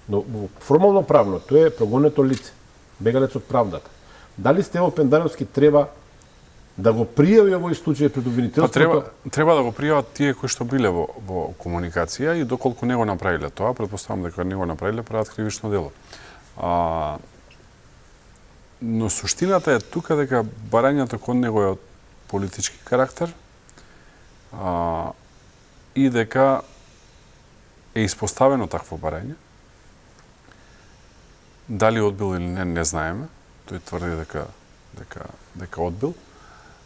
Но формално правно тој е прогонето лице, бегалец од правдата. Дали Стево Пендаровски треба да го пријави овој случај пред обвинителството? Треба да го пријават тие кои што биле во комуникација и доколку не го направиле тоа, претпоставам дека не го направиле, прават кривично дело. Но суштината е тука дека барањето кон него е од политички карактер и дека е испоставено такво барање. Дали одбил или не знаеме. Тој тврди дека одбил.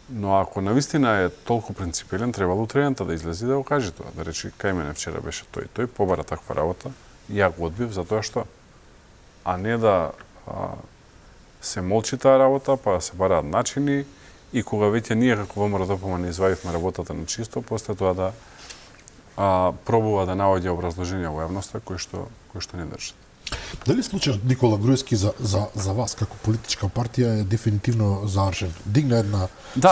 Но ако навистина е толку принципелен, требало утредента да излезе да го каже тоа. Да речи, кај мене вчера беше тој. Тој побара таква работа, ја го одбив затоа што, а не да се молчи таа работа, па се бараат начини и кога веќе ние како ВМРО не извадивме работата на чисто, после тоа да пробува да наоѓа образложенија во јавноста кои што не држат. Дали случајот Никола Груевски за вас како политичка партија е дефинитивно завршен? Дигна една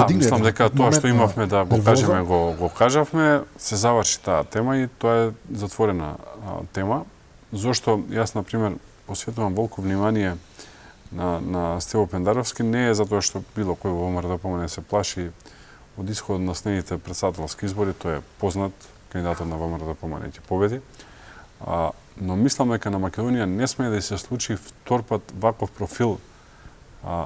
мислам дека тоа што имавме да го кажеме го кажавме, се заврши таа тема и тоа е затворена тема. Зошто јас на пример посветувам волку внимание на Стево Пендаровски не е затоа што било кој во ВМРО не се плаши од исходот на следните претседателски избори, тој е познат кандидатот на ВМРО ќе победи. Но мислам дека на Македонија не сме да се случи втор пат ваков профил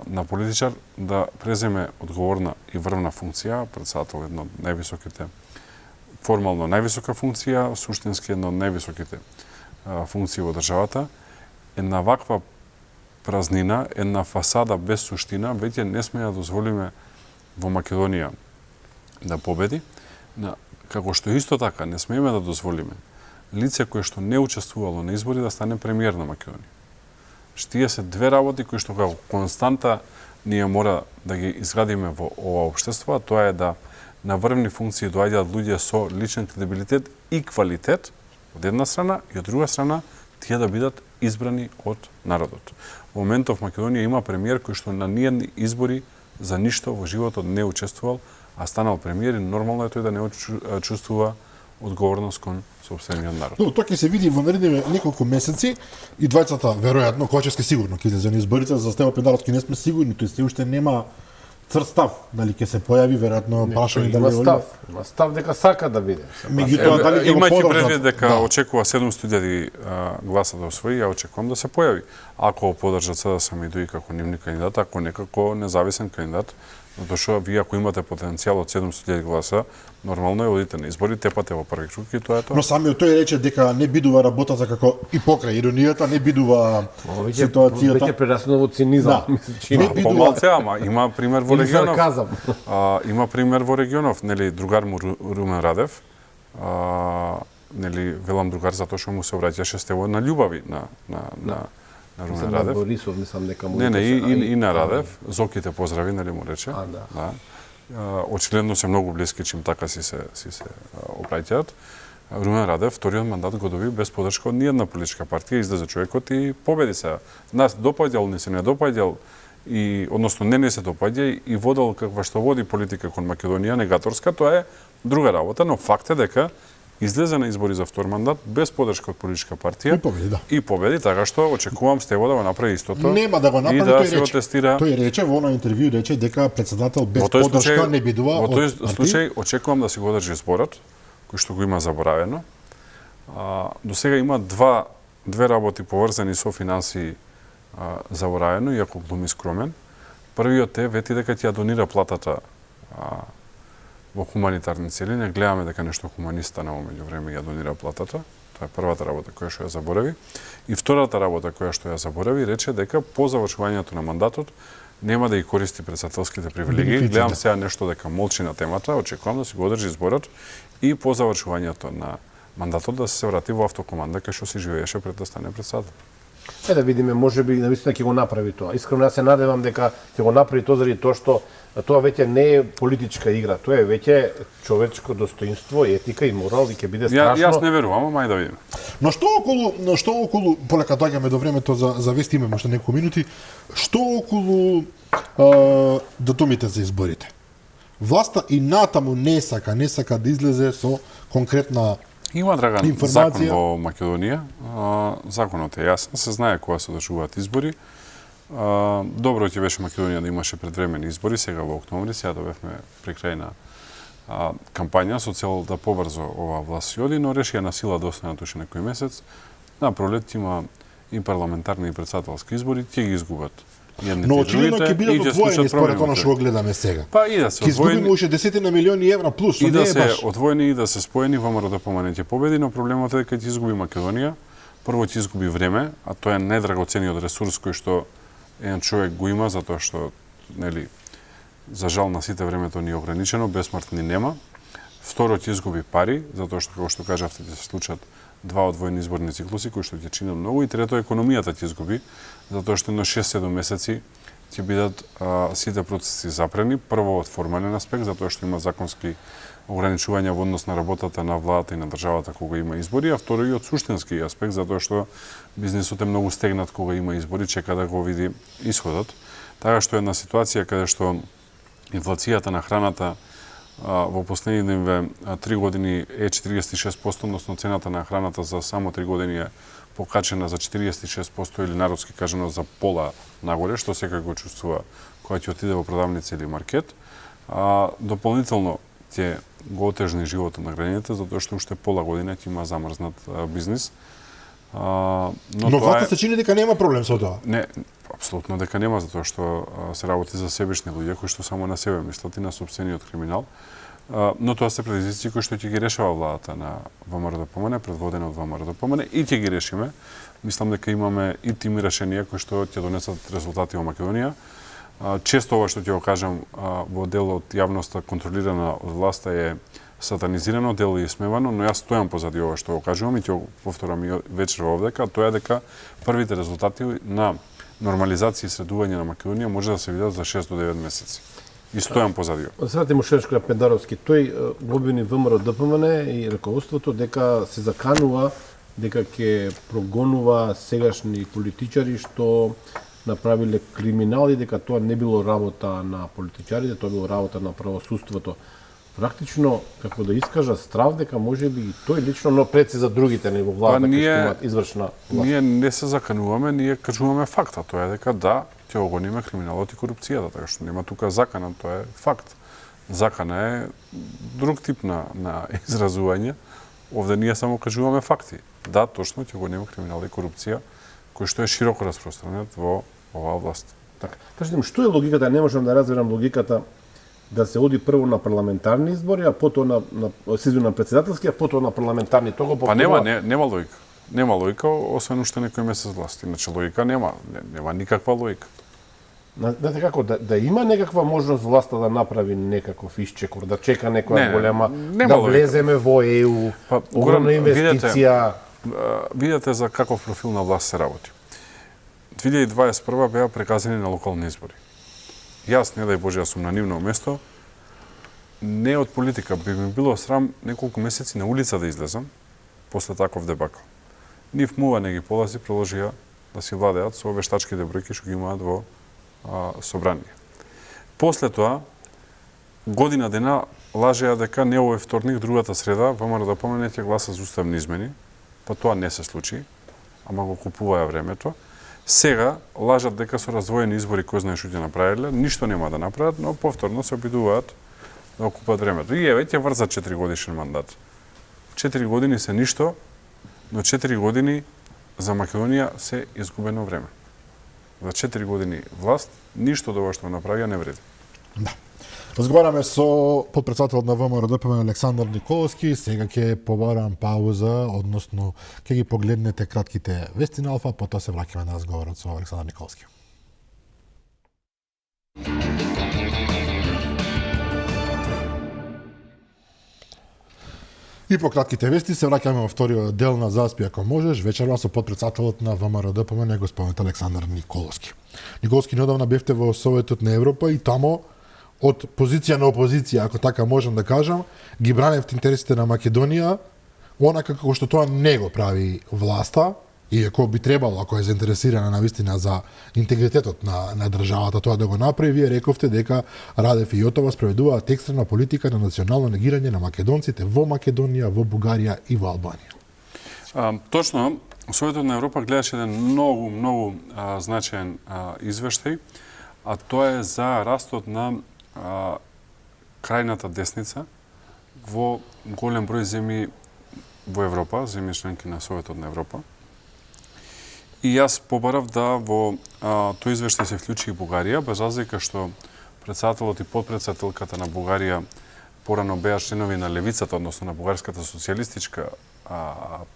на политичар да преземе одговорна и врвна функција, претседател едно од највисоките, формално највисока функција, суштински едно од највисоките функции во државата. Една ваква празнина, една фасада без суштина, веќе не сме да дозволиме во Македонија да победи, како што исто така не смееме да дозволиме лице кое што не учествувало на избори да стане премиер на Македонија. Тие се две работи кои што како константа ние мора да ги изградиме во ова општество, а тоа е да на врвни функции доаѓаат луѓе со личен кредибилитет и квалитет од една страна и од друга страна тие да бидат избрани од народот. Во моментов Македонија има премиер кој што на ниедни избори за ништо во животот не учествувал, а станал премиер и нормално е тој да не чувствува одговорност кон сопствениот народ. Но тоа ќе се види во наредните неколку месеци и двајцата веројатно Ковачевски сигурно ќе излезе на изборите, за Стево Пендаровски не сме сигурни, тој се уште нема црт став, дали ќе се појави веројатно прашање дали има став дека сака да биде. Меѓутоа дали ќе го имајќи подржат? предвид дека очекува 700.000 гласа да освои, ја очекувам да се појави. Ако го подржат СДСМ и ДОИ како нивни кандидат, ако не како независен кандидат, затоа што вие ако имате потенцијал од 700.000 гласа, нормално е одите на избори, тепате во први круг и тоа е тоа. Но самиот тој рече дека не бидува работата како и покрај иронијата, не бидува ситуацијата. Веќе прераснува во цинизам, Не бидува. Помалце, ама има пример во или регионов. сарказам. Има пример во регионов, нели другар му Румен Радев, нели велам другар затоа што му се обраќаше Стево на љубави на Румен Радев. Борисов, мислам дека му Не, и на Радев, Зоките поздрави, нели му рече. Да. Очигледно се многу блиски чим така си се обраќаат. Румен Радев вториот мандат го доби без поддршка од ниедна политичка партија, излезе човекот и победи се. Нас допаѓал, не се не допаѓал, и односно не се допаѓа и водел каква што води политика кон Македонија негаторска, тоа е друга работа, но факт е дека излезе на избори за втор мандат без поддршка од политичка партија И победи, да. И победи, така што очекувам Стево да го направи истото. Нема да го направи, и да тој се го рече. тестира. Тој рече во оној интервју рече дека председател без Во тој поддршка не бидува во од тој партија. случај очекувам да се го одржи зборот, кој што го има заборавено. До сега има две работи поврзани со финансии заборавено, иако глуми скромен. Првиот е вети дека ќе ја донира платата во хуманитарни цели. Не гледаме дека нешто хуманиста на меѓу време ја донира платата. Тоа е првата работа која што ја заборави. И втората работа која што ја заборави рече дека по завршувањето на мандатот нема да ги користи председателските привилегии. Бенефиции, Гледам да. сега нешто дека молчи на темата, очекувам да се го одржи зборот и по завршувањето на мандатот да се врати во автокоманда кај што си живееше пред да стане председател. Да видиме, можеби навистина ќе го направи тоа. Искрено јас се надевам дека ќе го направи тоа заради тоа што тоа веќе не е политичка игра, тоа е веќе човечко достоинство, етика и морал и ќе биде страшно. Јас не верувам, ама ај да видиме. Но што околу полека доаѓаме до времето за вести, имаме уште неколку минути. Што околу датумите за изборите? Власта и натаму не сака да излезе со конкретна Има, Драган, информација. закон во Македонија. Законот е јасен, се знае кога се одржуваат избори. Добро ќе беше Македонија да имаше предвремени избори, сега во октомври, сега добевме при крај на кампања со цел да побрзо ова власт си оди, но решија на сила да остане уште некој месец. На пролет има и парламентарни и председателски избори, ќе ги изгубат едните Но и очигледно другите ќе бидат и ќе одвоени случат според промени она во што го гледаме сега. Па и да се Ќе изгубиме одвоени, уште десетина милиони евра плюс, што и не да е се баш. одвоени и да се споени, ВМРО ДПМН ќе победи, но проблемот е дека ќе изгуби Македонија. Прво ќе изгуби време, а тоа е најдрагоцениот ресурс кој што еден човек го има, затоа што, нели, за жал на сите времето ни е ограничено, бесмртни нема. Второ ќе изгуби пари, затоа што, како што кажавте, ќе се случат два одвоени изборни циклуси, кои што ќе чинат многу. И трето, економијата ќе изгуби, затоа што на 6-7 месеци ќе бидат сите процеси запрени. Прво од формален аспект, затоа што има законски ограничувања во однос на работата на владата и на државата кога има избори, а второ и од суштински аспект, затоа што бизнисот е многу стегнат кога има избори, чека да го види исходот. Така што е една ситуација каде што инфлацијата на храната во последниве 3 години е 46%, односно цената на храната за само 3 години е покачена за 46% или народски кажано за пола нагоре, што секој го чувствува кога ќе отиде во продавница или маркет. Дополнително ќе го отежни животот на граѓаните, затоа што уште пола година ќе има замрзнат бизнис. Но власта се чини дека нема проблем со тоа. Не, апсолутно дека нема, затоа што се работи за себешни луѓе кои што само на себе мислат и на сопствениот криминал. Но тоа се предизвици кои што ќе ги решава владата на ВМРО ДПМН, предводена од ВМРО ДПМН, и ќе ги решиме. Мислам дека имаме и тими решенија кои што ќе донесат резултати во Македонија. Често ова што ќе го кажам во дел од јавноста контролирана од власта е сатанизирано, дел и смевано, но јас стојам позади ова што го кажувам и ќе го повторам и вечер овдека, тоа е дека првите резултати на нормализација и средување на Македонија може да се видат за 6 до 9 месеци. И стојам позади ова. Сега Тимошевски на Пендаровски, тој го обвини ВМРО ДПМН и раководството дека се заканува дека ќе прогонува сегашни политичари што направиле криминал и дека тоа не било работа на политичарите, тоа било работа на правосудството. Практично, како да искажа страв дека можеби и тој лично, но пред се за другите не во владата кои што имаат извршна власт. Ние не се закануваме, ние кажуваме факта. Тоа е дека да, ќе огониме криминалот и корупцијата, така што нема тука закана, тоа е факт. Закана е друг тип на изразување. Овде ние само кажуваме факти. Да, точно ќе огониме криминал и корупција, кој што е широко распространет во оваа власт. Така. Кажете ми, што е логиката? Не можам да разберам логиката да се оди прво на парламентарни избори, а потоа на председателски, а потоа на парламентарни. Тоа Па нема логика. Нема логика, освен уште некој месец власт. Иначе логика нема никаква логика. Знаете како, да има некаква можност власта да направи некаков исчекор, да чека некоја голема, да влеземе во ЕУ, огромна инвестиција. Видете за каков профил на власт се работи. 2021 беа преказани на локални избори. Јас, не дај Боже, јас сум на нивно место, не од политика, би ми било срам неколку месеци на улица да излезам после таков дебакл. Нив мува не ги полази, продолжија да си владеат со вештачките бројки што ги имаат во собрание. После тоа, година дена лажеа дека не овој вторник, другата среда, ВМРО-ДПМН ќе гласа за уставни измени, па тоа не се случи, ама го купуваја времето. Сега лажат дека со раздвоени избори кој знае што ќе направиле, ништо нема да направат, но повторно се обидуваат да окупат времето. И еве ќе врзат 4 годишен мандат. 4 години се ништо, но 4 години за Македонија се изгубено време. За 4 години власт, ништо од ова што направија не вреди. Да. Разговараме со подпредседателот на ВМРО-ДПМН Александар Николовски. Сега ќе побарам пауза, односно ќе ги погледнете кратките вести на Алфа, потоа се враќаме на разговорот со Александар Николовски. И по кратките вести се враќаме во вториот дел на Заспи ако можеш, вечерва со подпредседателот на ВМРО-ДПМН господин Александар Николовски. Николовски, неодамна бевте во Советот на Европа и тамо од позиција на опозиција, ако така можам да кажам, ги браневте интересите на Македонија, онака како што тоа не го прави власта, иако би требало, ако е заинтересирана навистина за интегритетот на државата, тоа да го направи. Вие рековте дека Радев и Јотова спроведуваат екстрена политика на национално негирање на македонците во Македонија, во Бугарија и во Албанија. Точно, Советот на Европа гледаше еден многу значаен извештај, а тоа е за растот на крајната десница во голем број земји во Европа, земји членки на Советот на Европа. И јас побарав да во тој извештај се вклучи и Бугарија, без разлика што председателот и подпредседателката на Бугарија порано беа членови на левицата, односно на Бугарската социјалистичка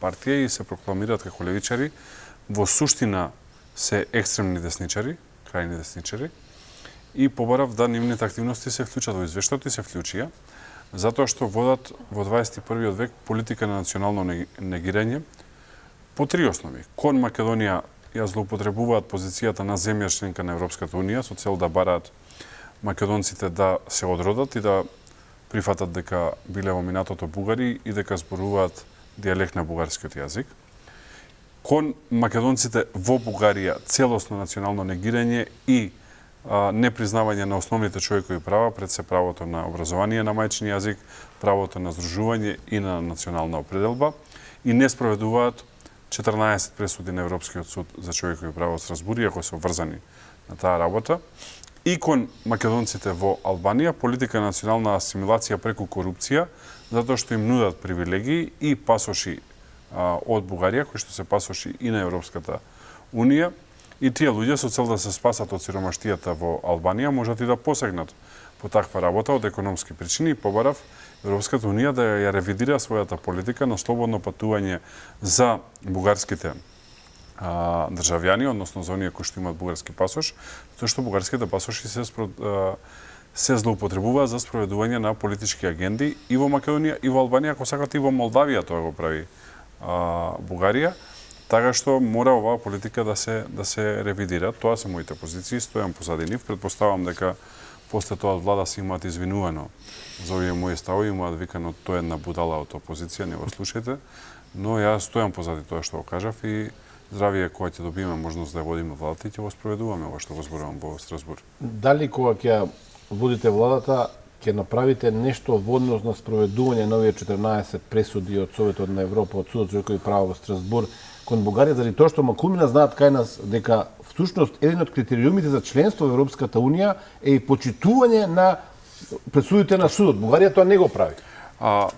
партија и се прокламираат како левичари, во суштина се екстремни десничари, крајни десничари. И побарав да нивните активности се вклучат во извештајот и се вклучија, затоа што водат во 21. век политика на национално негирање по три основи. Кон Македонија ја злоупотребуваат позицијата на земја членка на Европската Унија со цел да бараат македонците да се одродат и да прифатат дека биле во минатото бугари и дека зборуваат дијалект на бугарскиот јазик. Кон македонците во Бугарија целосно национално негирање и непризнавање на основните човекови права, пред се правото на образование на мајчин јазик, правото на здружување и на национална определба, и не спроведуваат 14 пресуди на Европскиот суд за човекови права од Страсбур, ако се обврзани на таа работа. И кон македонците во Албанија, политика на национална асимилација преку корупција, затоа што им нудат привилегии и пасоши од Бугарија, кои што се пасоши и на Европската Унија. И тие луѓе со цел да се спасат од сиромаштијата во Албанија можат и да посегнат по таква работа од економски причини и побарав Европската Унија да ја ревидира својата политика на слободно патување за бугарските државјани, односно за оние кои што имаат бугарски пасош, затоа што бугарските пасоши се злоупотребуваат за спроведување на политички агенди и во Македонија и во Албанија, ако сакате и во Молдавија тоа го прави Бугарија. Така што мора оваа политика да се ревидира. Тоа се моите позиции, стојам позади нив. Предпоставам дека после тоа од влада се имаат извинувано за овие мои ставови, имаат викано тоа една будала од опозиција, не го слушајте, но јас стојам позади тоа што го кажав и здравие кога ќе добиеме можност да водиме владата и ќе го спроведуваме ова што го зборувам во Страсбур. Дали кога ќе водите владата ќе направите нешто во однос на спроведување на овие 14 пресуди од Советот на Европа, од Судот за човекови права во Страсбур кон Бугарија, заради тоа што макумина знаат кај нас дека всушност еден од критериумите за членство во Европската Унија е и почитување на пресудите на судот. Бугарија тоа не го прави.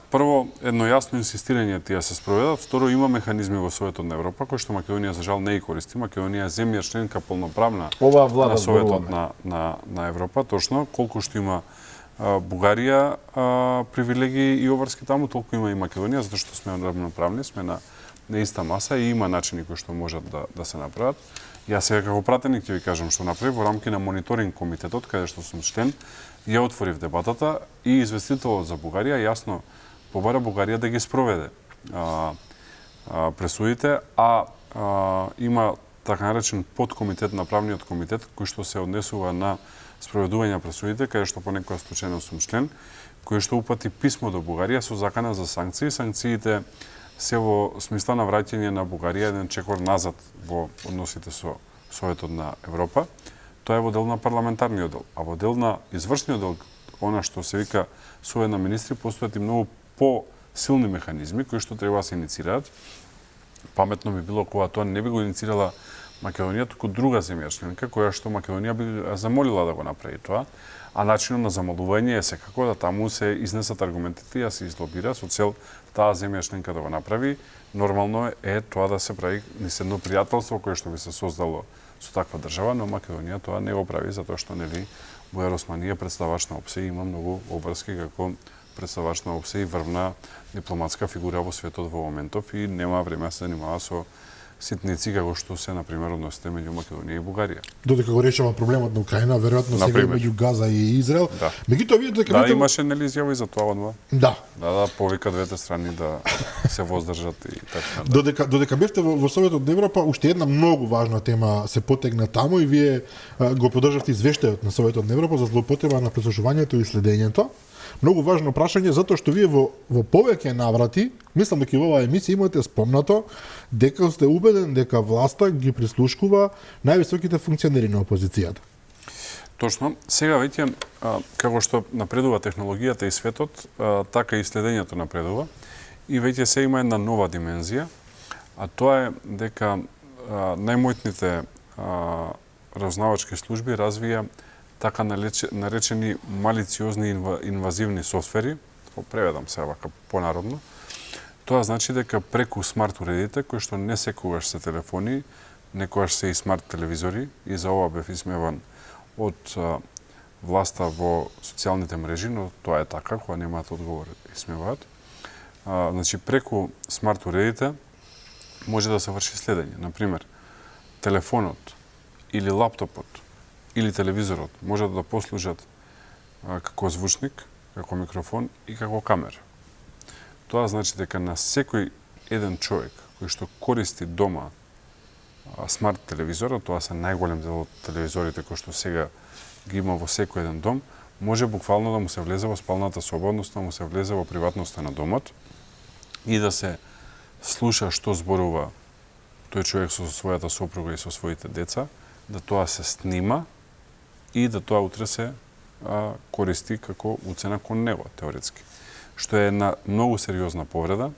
Прво, едно јасно инсистирање тие се спроведат. Второ, има механизми во Советот на Европа, кои што Македонија за жал не ги користи. Македонија е земја членка полноправна на Советот на Европа. Точно, колку што има Бугарија привилегии и обврски таму, толку има и Македонија, затоа што сме равноправни, сме на иста маса и има начини кои што можат да се направат. Јас сега како пратеник ќе ви кажам што направив во рамки на мониторинг комитетот, каде што сум член, ја отворив дебатата и известителот за Бугарија јасно побара Бугарија да ги спроведе пресудите, има така наречен подкомитет на правниот комитет кој што се однесува на спроведување пресудите, каде што понекогаш случајно сум член, кој што упати писмо до Бугарија со закана за санкции. Санкциите се во смисла на враќање на Бугарија еден чекор назад во односите со Советот на Европа. Тоа е во дел на парламентарниот дел, а во дел на извршниот дел, она што се вика Совет на министри, постојат и многу по-силни механизми кои што треба да се иницираат. Паметно би било кога тоа не би го иницирала Македонија, туку друга земја членка, која што Македонија би замолила да го направи тоа, а начинот на замолување е секако да таму се изнесат аргументите и да се излобира со цел таа земја членка да го направи. Нормално е тоа да се прави низ едно пријателство кое што би се создало со таква држава, но Македонија тоа не го прави затоа што нели Бујар Османи е представач на ОПСЕ и има многу обврски како представач на ОПСЕ и врвна дипломатска фигура во светот во моментов и нема време да се занимава со ситници како што се, например, односите меѓу Македонија и Бугарија. Додека го решава проблемот на Украина, веројатно сега и меѓу Газа и Израел. Да. Меѓутоа вие додека Да, имаше нели изјави за тоа одма. Да. Да, повика двете страни да се воздржат и така. Да. Додека бевте во Советот на Европа, уште една многу важна тема се потегна таму и вие го поддржавте извештајот на Советот на Европа за злоупотреба на преслушувањето и следењето. Многу важно прашање затоа што вие во повеќе наврати, мислам дека и во оваа емисија имате спомнато дека сте убеден дека власта ги прислушкува највисоките функционери на опозицијата. Точно. Сега веќе како што напредува технологијата и светот, така и следењето напредува и веќе се има една нова димензија, а тоа е дека најмоćните разузнавачки служби развија така наречени малициозни инвазивни софтвери, преведам се вака понародно. Тоа значи дека преку смарт уредите, кои што не секогаш се телефони, некогаш се и смарт телевизори, и за ова бев исмеван од власта во социјалните мрежи, но тоа е така, кога немаат одговор, исмеваат. Значи, преку смарт уредите може да се врши следење. Например, телефонот или лаптопот или телевизорот може да послужат како звучник, како микрофон и како камера. Тоа значи дека на секој еден човек кој што користи дома смарт телевизор, тоа се најголем дел од телевизорите кои што сега ги има во секој еден дом, може буквално да му се влезе во спалната соба, односно да му се влезе во приватноста на домот и да се слуша што зборува тој човек со својата сопруга и со своите деца, да тоа се снима и да тоа утре се користи како уцена кон него, теоретски. Што е една многу сериозна повреда.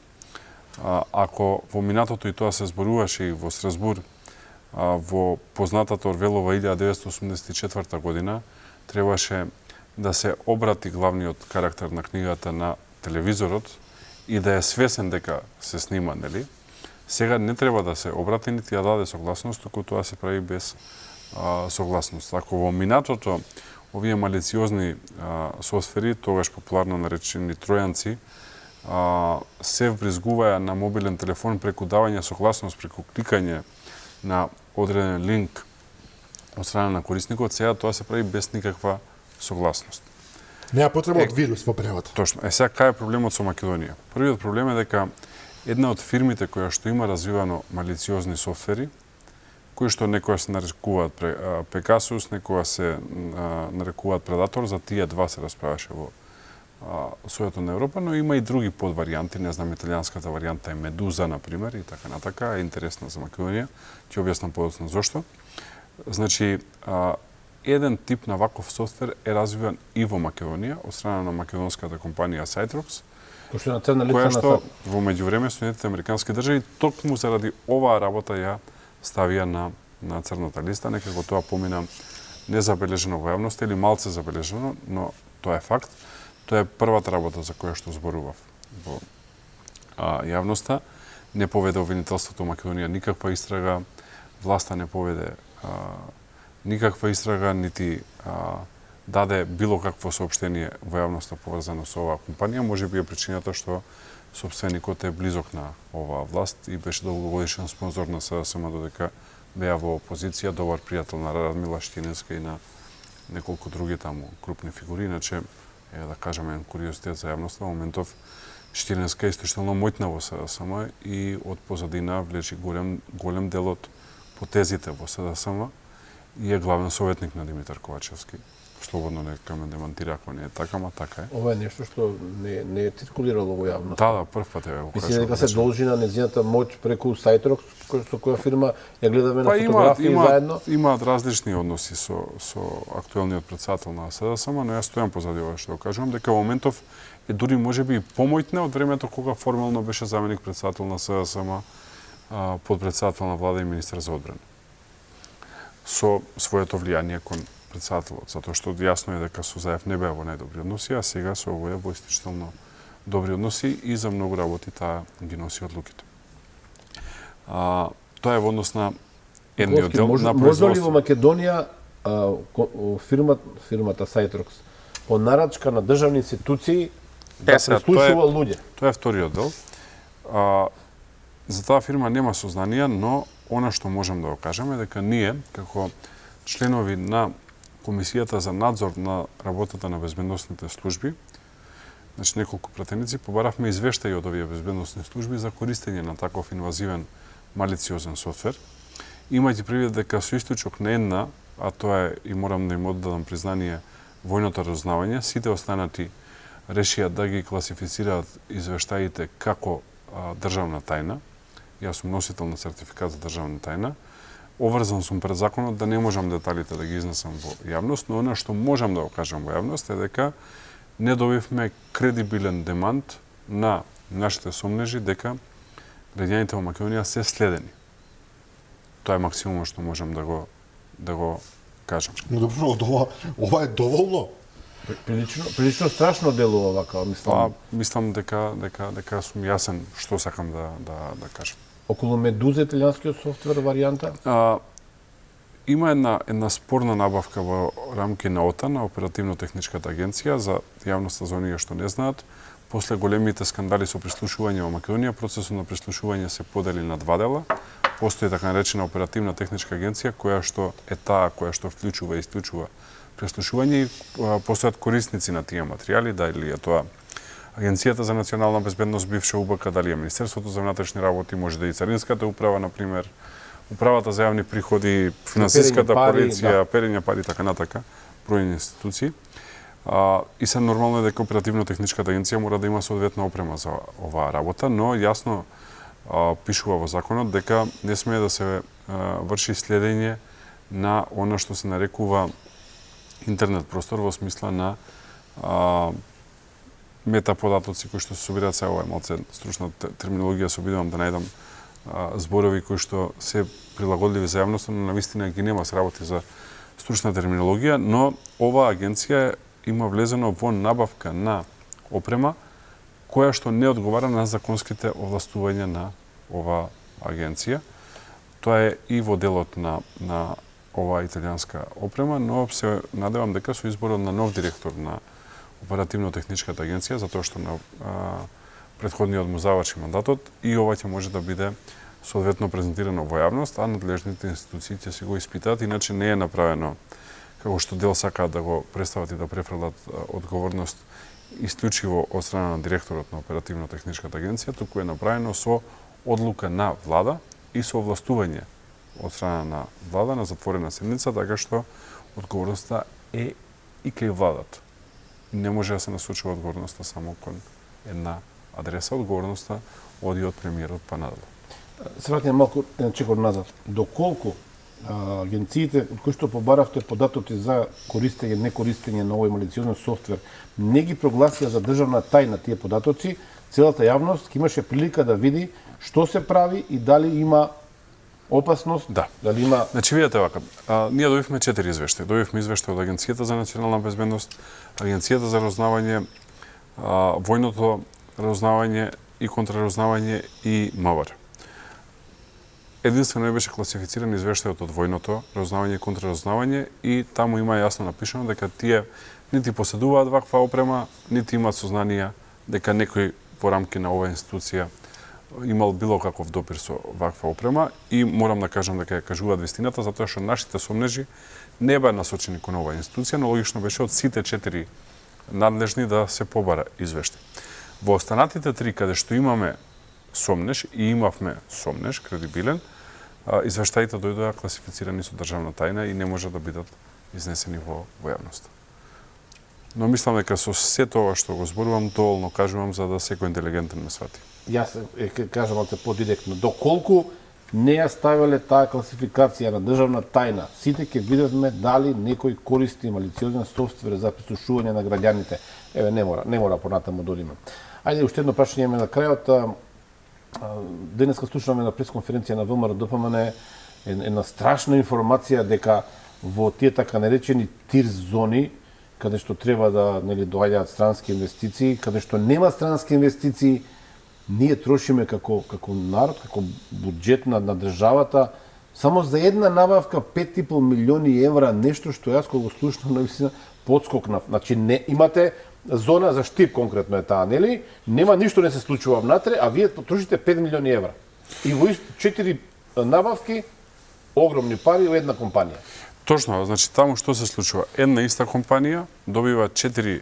Ако во минатото и тоа се зборуваше и во Страсбур, во познатата Орвелова 1984 година, требаше да се обрати главниот карактер на книгата на телевизорот и да е свесен дека се снима, нели? Сега не треба да се обрати нити да даде согласност, туку тоа се прави без согласност. Ако во минатото овие малициозни софтвери, тогаш популарно наречени тројанци, се вбризгуваја на мобилен телефон преку давање согласност, преку кликање на одреден линк од страна на корисникот, сега тоа се прави без никаква согласност. Нема потреба од вирус во превод. Точно. Сега кај е проблемот со Македонија? Првиот проблем е дека една од фирмите која што има развивано малициозни софтвери, кои што некоја се нарекуваат Pegasus, некоја се нарекуваат Predator, за тие два се расправаше во Советот на Европа, но има и други подваријанти, не знам, италијанската варијанта е Медуза, например, и така натака, е интересна за Македонија, ќе објаснам подоцна зошто. Значи, еден тип на ваков софтвер е развиван и во Македонија, од страна на македонската компанија Cytrox, која што во меѓувреме Соединетите американски држави токму заради оваа работа ја ставија на црната листа, некако тоа помина незабележено во јавноста или малце забележено, но тоа е факт. Тоа е првата работа за која што зборував во јавноста. Не поведе обвинителството Македонија никаква истрага, власта не поведе никаква истрага, нити даде било какво соопштение во јавноста поврзано со оваа компанија. Може би е причината што собственикот е близок на оваа власт и беше долгогодишен спонзор на СДСМ, додека беа во опозиција, добар пријател на Радмила Штиневска и на неколку други таму крупни фигури. Иначе, да кажеме, еден куриозитет за јавноста, во моментов Штиневска е истоштално моќна во СДСМ и од позадина влечи голем дел од потезите во СДСМ и е главен советник на Димитар Ковачевски. Слободно нека ме демантира ако не е така, ма така е. Ова е нешто што не е циркулирало во јавност. Да, прв пат е го Мислите дека се должи на нејзината моќ преку Сайтрок, со која фирма ја гледаме на фотографии заедно? Имаат различни односи со актуелниот председател на СДСМ, но јас стојам позади ова што го кажувам, дека во моментов е дури можеби и помојтне од времето кога формално беше заменик председател на СДСМ, подпредседател на влада и министер за одбрана. Со своето влијание кон председателот, затоа што јасно е дека со Заев не беа во најдобри односи, а сега со овој во исклучително добри односи и за многу работи таа ги носи одлуките. Тоа е во однос на едниот дел на производство. Може ли во Македонија фирмата Сайтрокс по нарачка на државни институции да прислушува луѓе? Тоа е вториот дел. За таа фирма нема сознанија, но она што можам да го кажам е дека ние, како членови на Комисијата за надзор на работата на безбедносните служби, значи неколку пратеници, побаравме извештаи од овие безбедносни служби за користење на таков инвазивен малициозен софтвер, имајќи предвид дека со исклучок на една, а тоа е и морам да им оддадам признание, војното разузнавање, сите останати решија да ги класифицираат извештаите како државна тајна. Јас сум носител на сертификат за државна тајна. Оврзан сум пред законот да не можам деталите да ги изнесам во јавност, но она што можам да го кажам во јавност е дека не добивме кредибилен демант на нашите сомнежи дека граѓаните во Македонија се следени. Тоа е максимумот што можам да го кажам. Но добро, ова е доволно. Прилично страшно делува вака, мислам. Мислам дека сум јасен што сакам да кажам. Околу Медуза италијанскиот софтвер варијанта? Има една спорна набавка во рамки на ОТА, на Оперативно-техничката агенција, за јавноста за оние што не знаат. После големите скандали со прислушување во Македонија, процесот на прислушување се подели на два дела. Постои така наречена Оперативна техничка агенција, која што е таа која што вклучува и исклучува прислушување и постојат корисници на тие материјали, дали е тоа Агенцијата за национална безбедност, бивша УБК, дали е Министерството за внатрешни работи, може да и Царинската управа, например, Управата за јавни приходи, Финансиската полиција, перење пари, така натака, бројни институции. И се нормално е дека Оперативно-техничката агенција мора да има соодветна опрема за оваа работа, но јасно пишува во законот дека не смее да се врши следење на она што се нарекува интернет простор во смисла на метаподатоци кои што се собираат, се ова е малце стручна терминологија, се обидувам да најдам зборови кои што се прилагодливи за јавноста, но навистина ги нема, се работи за стручна терминологија, но оваа агенција има влезено во набавка на опрема која што не одговара на законските овластувања на оваа агенција. Тоа е и во делот на оваа италијанска опрема, но се надевам дека со изборот на нов директор на Оперативно-техничката агенција, затоа што на претходниот му заврши мандатот, и ова ќе може да биде соодветно презентирано во јавност, а надлежните институции ќе се го испитаат, иначе не е направено како што дел сакаат да го представат и да префрлат одговорност исклучиво од страна на директорот на Оперативно-техничката агенција, туку е направено со одлука на влада и со овластување од страна на влада на затворена седница, така што одговорноста е и кај владата. Не може да се насочува одговорноста само кон една адреса, одговорноста оди од премиерот па надале. Се враќам малку чекор назад. Доколку агенциите од кои што побаравте податоци за користење, некористење на овој малициозен софтвер не ги прогласија за државна тајна тие податоци, целата јавност ќе имаше прилика да види што се прави и дали има опасност, дали има... Значи, видете вака, ние добивме 4 извештаи. Добивме извештај од Агенцијата за национална безбедност, Агенцијата за разузнавање, војното разузнавање и контраразузнавање и МВР. Единствено беше класифициран извештајот од војното разузнавање и контраразузнавање и таму има јасно напишано дека тие нити поседуваат ваква опрема, нити имаат сознанија дека некој во рамки на оваа институција имал било каков допир со ваква опрема и морам да кажам дека ја кажуваат вистината, затоа што нашите сомнежи не беа насочени кон оваа институција, но логично беше од сите 4 надлежни да се побара извештај. Во останатите 3 каде што имаме сомнеж и имавме сомнеж кредибилен, извештаите дојдоа класифицирани со државна тајна и не може да бидат изнесени во јавноста. Но мислам дека со се тоа што го зборувам, доволно кажувам за да секој интелигентен ме свати. Јас кажам малце подиректно, доколку не ја ставиле таа класификација на државна тајна, сите ќе видевме дали некој користи малициозен софтвер за прислушување на граѓаните. Еве, не мора понатаму да одиме. Ајде, уште едно прашање на крајот. Денеска слушаме на пресконференција на ВМРО ДПМН една страшна информација дека во тие така наречени тир зони, каде што треба да доаѓаат странски инвестиции, каде што нема странски инвестиции, ние трошиме како народ, како буџет на државата, само за една набавка 5,5 милиони евра, нешто што јас кога го слушнав навистина подскокнав. Значи не имате зона за Штип конкретно е таа, нели? Нема ништо не се случува внатре, а вие потрошите 5 милиони евра. И во 4 набавки огромни пари во една компанија. Точно, значи таму што се случува? Една иста компанија добива 4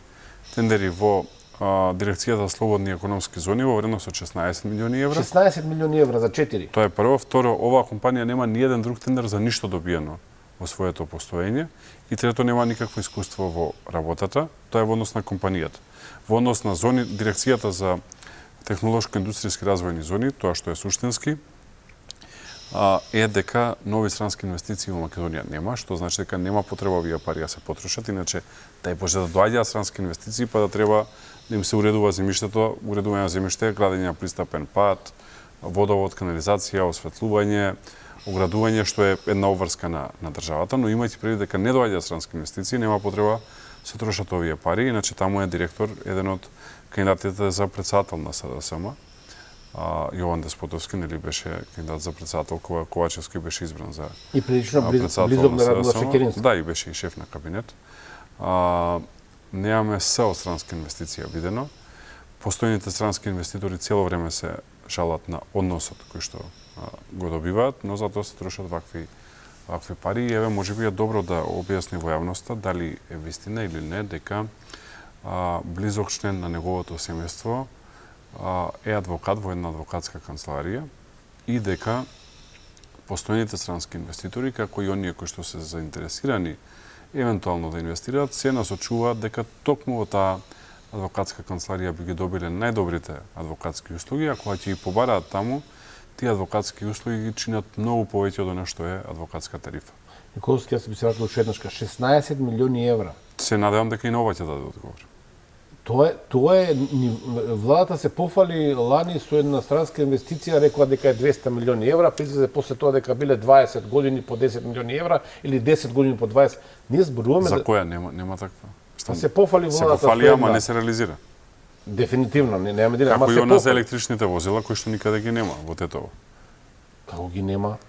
тендери во Дирекцијата за слободни економски зони во вредност од 16 милиони евра. 16 милиони евра за 4. Тоа е прво. Второ, оваа компанија нема ни еден друг тендер за ништо добиено во своето постоење. И трето, нема никакво искуство во работата. Тоа е во однос на компанијата. Во однос на зони, Дирекцијата за технолошко-индустријски развојни зони, тоа што е суштински, е дека нови странски инвестиции во Македонија нема, што значи дека нема потреба овие пари да се потрошат, иначе дај Боже да доаѓаат странски инвестиции, па да треба да им се уредува земјиштето, уредување на земјиште, градење на пристапен пат, водовод, канализација, осветлување, оградување, што е една обврска на државата, но имајќи предвид дека не доаѓаат странски инвестиции, нема потреба се трошат овие пари, иначе таму е директор, еден од кандидатите за председател на СДСМ, Јован Деспотовски, нели беше кандидат за председател, кога Ковачевски беше избран за и прилично близок на Радмила Шекерински. Да, и беше и шеф на кабинет. Немаме се од странска инвестиција видено. Постојните странски инвеститори цело време се жалат на односот кој што го добиваат, но затоа се трошат вакви пари и еве можеби е добро да објасни во јавноста дали е вистина или не дека близок член на неговото семејство е адвокат во една адвокатска канцеларија и дека постојните странски инвеститори, како и оние кои што се заинтересирани евентуално да инвестираат, се насочуваат дека токму во таа адвокатска канцеларија би ги добиле најдобрите адвокатски услуги, а кога ќе ги побараат таму, тие адвокатски услуги ги чинат многу повеќе од она што е адвокатска тарифа. Николовски, јас би се вратил уште еднашка, 16 милиони евра. Се надевам дека и на ова ќе даде одговор. Тоа е, владата се пофали лани со една странска инвестиција, рекоа дека е 200 милиони евра, призлезе после тоа дека биле 20 години по 10 милиони евра или 10 години по 20. Ние зборуваме за која нема таква. Се пофали владата. Се пофали, ама не се реализира. Дефинитивно, немаме дилема. Како и она за електричните возила кои што никаде ги нема во Тетово. Како ги нема?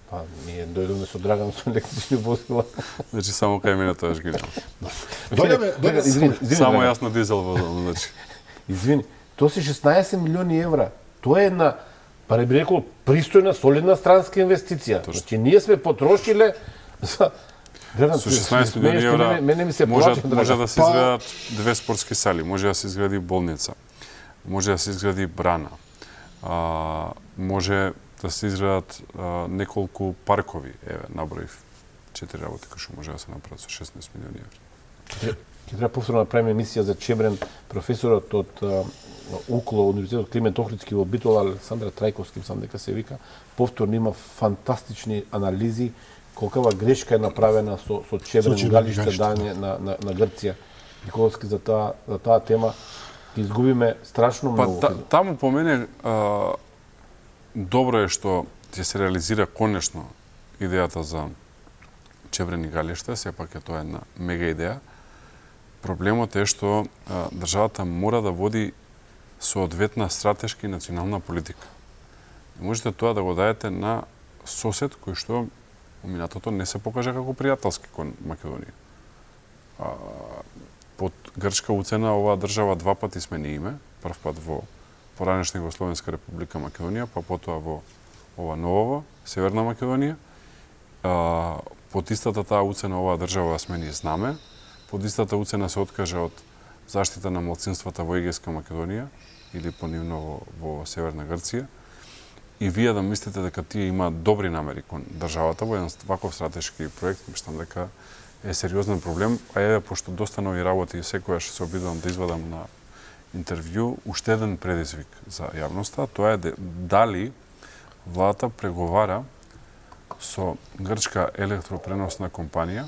Па, ние дојдовме со Драган со електрични возила. Значи, само кај мене тоа ги нема. Извини, само јас на дизел возам, значи. Извини, тоа се 16 милиони евра. Тоа е една, па не би рекол, пристојна, солидна странска инвестиција. Значи, ние сме потрошиле за... Драган, со 16 милиони евра мене ми се може да се изградат 2 спортски сали, може да се изгради болница, може да се изгради брана, може да се изградат неколку паркови, еве, наброив 4 работи кои што може да се направат со 16 милиони евра. Ќе треба повторно да правиме емисија за Чебрен, професорот од УКЛО, Универзитетот Климент Охридски во Битола, Александра Трајковски, сам дека се вика, повторно има фантастични анализи колкава грешка е направена со Чебрен галиште дање на Грција. Николовски за таа тема ќе изгубиме страшно многу. Таму по мене добро е што ќе се реализира конечно идејата за Чебрен и галиште, сепак е тоа една мега идеја. Проблемот е што државата мора да води соодветна стратешка и национална политика. Не можете тоа да го дадете на сосед кој што минатото не се покажа како пријателски кон Македонија. Под грчка уцена оваа држава 2 пати смени име, прв пат во поранешна Југословенска република Македонија, па потоа во ова ново Северна Македонија. Под истата таа уцена оваа држава смени знаме, под истата уцена се откажа од заштита на малцинствата во Егејска Македонија или понивно во Северна Грција. и вие да мислите дека тие има добри намери кон државата во еден ваков стратешки проект, мислам дека е сериозен проблем, а еве пошто доста нови работи секогаш се обидувам да извадам на интервју, уште еден предизвик за јавноста, тоа е дали владата преговара со грчка електропреносна компанија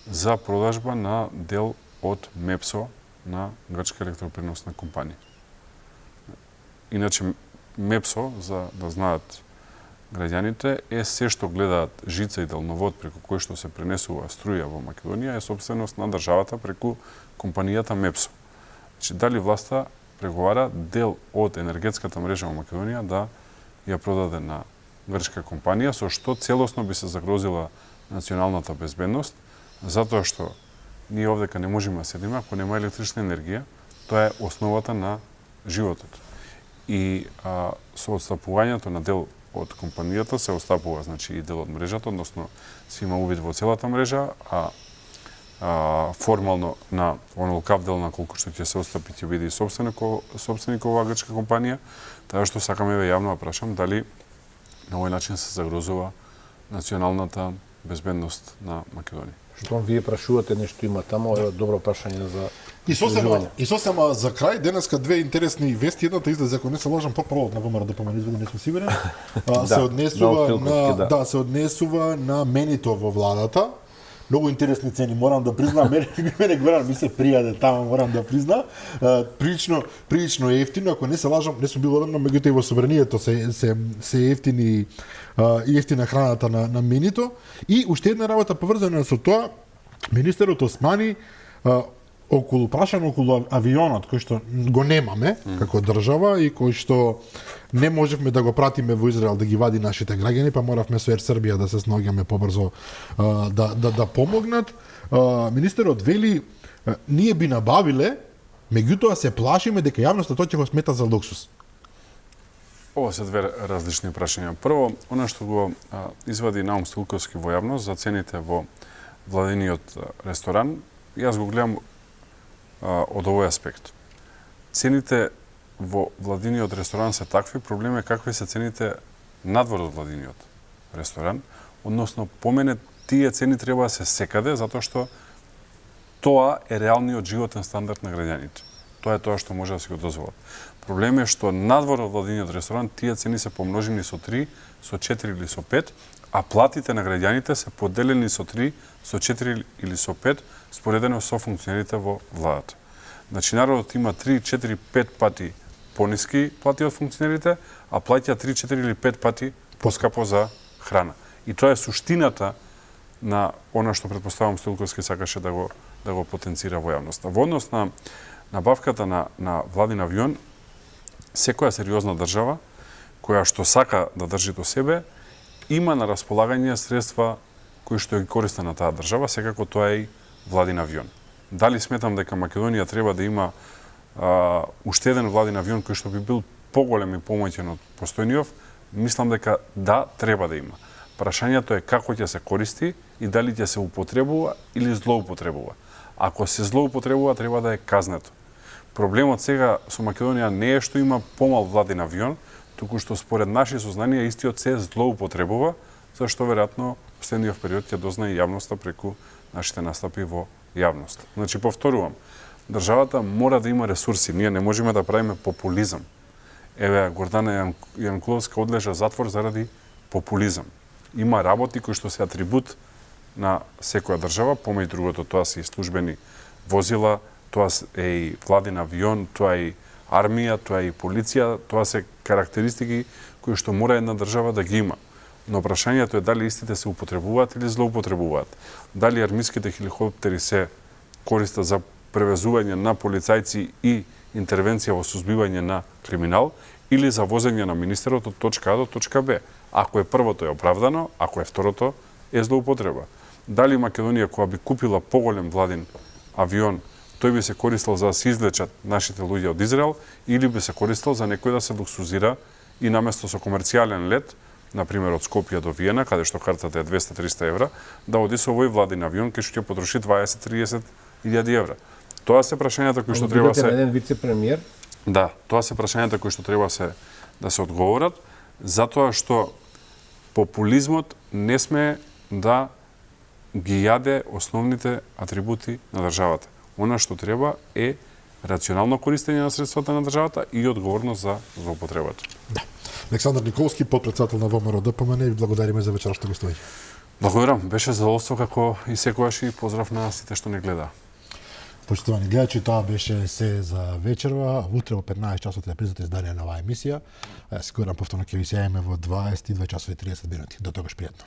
за продажба на дел од МЕПСО на грчка електропреносна компанија. Иначе МЕПСО, за да знаат граѓаните, е се што гледаат жица и далновод преку кој што се пренесува струја во Македонија е собственост на државата преку компанијата МЕПСО. Значи, дали власта преговара дел од енергетската мрежа во Македонија да ја продаде на грчка компанија, со што целосно би се загрозила националната безбедност, затоа што ние овдека не можеме да седиме ако нема електрична енергија, тоа е основата на животот. И со отстапувањето на дел од компанијата се отстапува, значи и дел од мрежата, односно се има увид во целата мрежа, формално на онолкав дел на колку што ќе се отстапи ќе биде и собственик оваа грчка компанија, така што сакаме ве јавно да прашам дали на овој начин се загрозува националната безбедност на Македонија. Што вие прашувате нешто има таму, е добро прашање за И сосема за крај, денеска две интересни вести, едната излезе, ако не се лажам, по-прво на ВМРО да не сум сигурен, се однесува на менито во владата. Многу интересни цени, морам да признам, мене ми се пријаде тама, морам да признам. Прилично ефтино, ако не се лажам, не сум бил одамна, меѓутоа и во собранието се ефтина храната на менито. И уште една работа поврзана со тоа, министерот Османи прашано околу авионот кој што го немаме како држава и кој што не можевме да го пратиме во Израел да ги вади нашите граѓани, па моравме со Ер Србија да се снаоѓаме побрзо да помогнат. Министерот вели ние би набавиле, меѓутоа се плашиме дека јавноста тоа ќе го смета за луксус. Ова се две различни прашања. Прво, она што го извади Наум Стилковски во јавност за цените во владиниот ресторан, јас го гледам од овој аспект. Цените во владиниот ресторан се такви, проблем е какви се цените надвор од владиниот ресторан, односно по мене тие цени треба да се секаде, затоа што тоа е реалниот животен стандард на граѓаните. Тоа е тоа што може да се го дозволат. Проблем е што надвор од владиниот ресторан тие цени се помножени со 3, со 4 или со 5, а платите на граѓаните се поделени со 3, со 4 или со 5, споредено со функционерите во владата. Значи, народот има 3, 4, 5 пати пониски плати од функционерите, а плаќа 3, 4 или 5 пати поскапо за храна. И тоа е суштината на она што предпоставам Стилковски сакаше да го потенцира во јавноста. Во однос на набавката на владин авион, секоја сериозна држава која што сака да држи до себе, има на располагање средства кои што ги користи на таа држава, секако тоа е и владин авион. Дали сметам дека Македонија треба да има уште еден владин авион кој што би бил поголем и помоќен од постојниот, мислам дека да, треба да има. Прашањето е како ќе се користи и дали ќе се употребува или злоупотребува. Ако се злоупотребува, треба да е казнето. Проблемот сега со Македонија не е што има помал владин авион, туку што според наши сознанија истиот се злоупотребува, зашто веројатно во следниот период ќе дознае јавноста преку нашите настапи во јавност. Значи, повторувам, државата мора да има ресурси, ние не можеме да правиме популизам. Еве, Гордана Јанкуловска одлежа затвор заради популизам. Има работи кои што се атрибут на секоја држава, помеѓу другото тоа се и службени возила, тоа е и владин авион, тоа е и армија, тоа е и полиција, тоа се карактеристики кои што мора една држава да ги има. Но прашањето е дали истите се употребуваат или злоупотребуваат. Дали армиските хеликоптери се користат за превезување на полицајци и интервенција во сузбивање на криминал или за возење на министерот од точка А до точка Б. Ако е првото е оправдано, ако е второто е злоупотреба. Дали Македонија која би купила поголем владин авион, тој би се користел за да се извлечат нашите луѓе од Израел или би се користел за некој да се луксузира и наместо со комерцијален лет, например од Скопје до Виена, каде што картата е 200-300 евра, да оди со овој владин авион кој што ќе потроши 20-30 илјади евра. Тоа се прашањата кои што треба се еден вице-премиер. Да, тоа се прашањата кои што треба да се одговорат. затоа што популизмот не сме да ги јаде основните атрибути на државата. Она што треба е рационално користење на средствата на државата и одговорност за злоупотребата. Да. Александар Николски, подпредседател на ВМРО ДПМН, и благодариме за вечерашното гостување. Благодарам, беше задоволство како и секогаш и поздрав на сите што не гледаа. Почитувани гледачи, тоа беше се за вечерва. Утре во 15 часот е призната издание на оваа емисија. Сигурно повторно ќе ви се јавиме во 22 часови и 30 минути. До тогаш пријатно.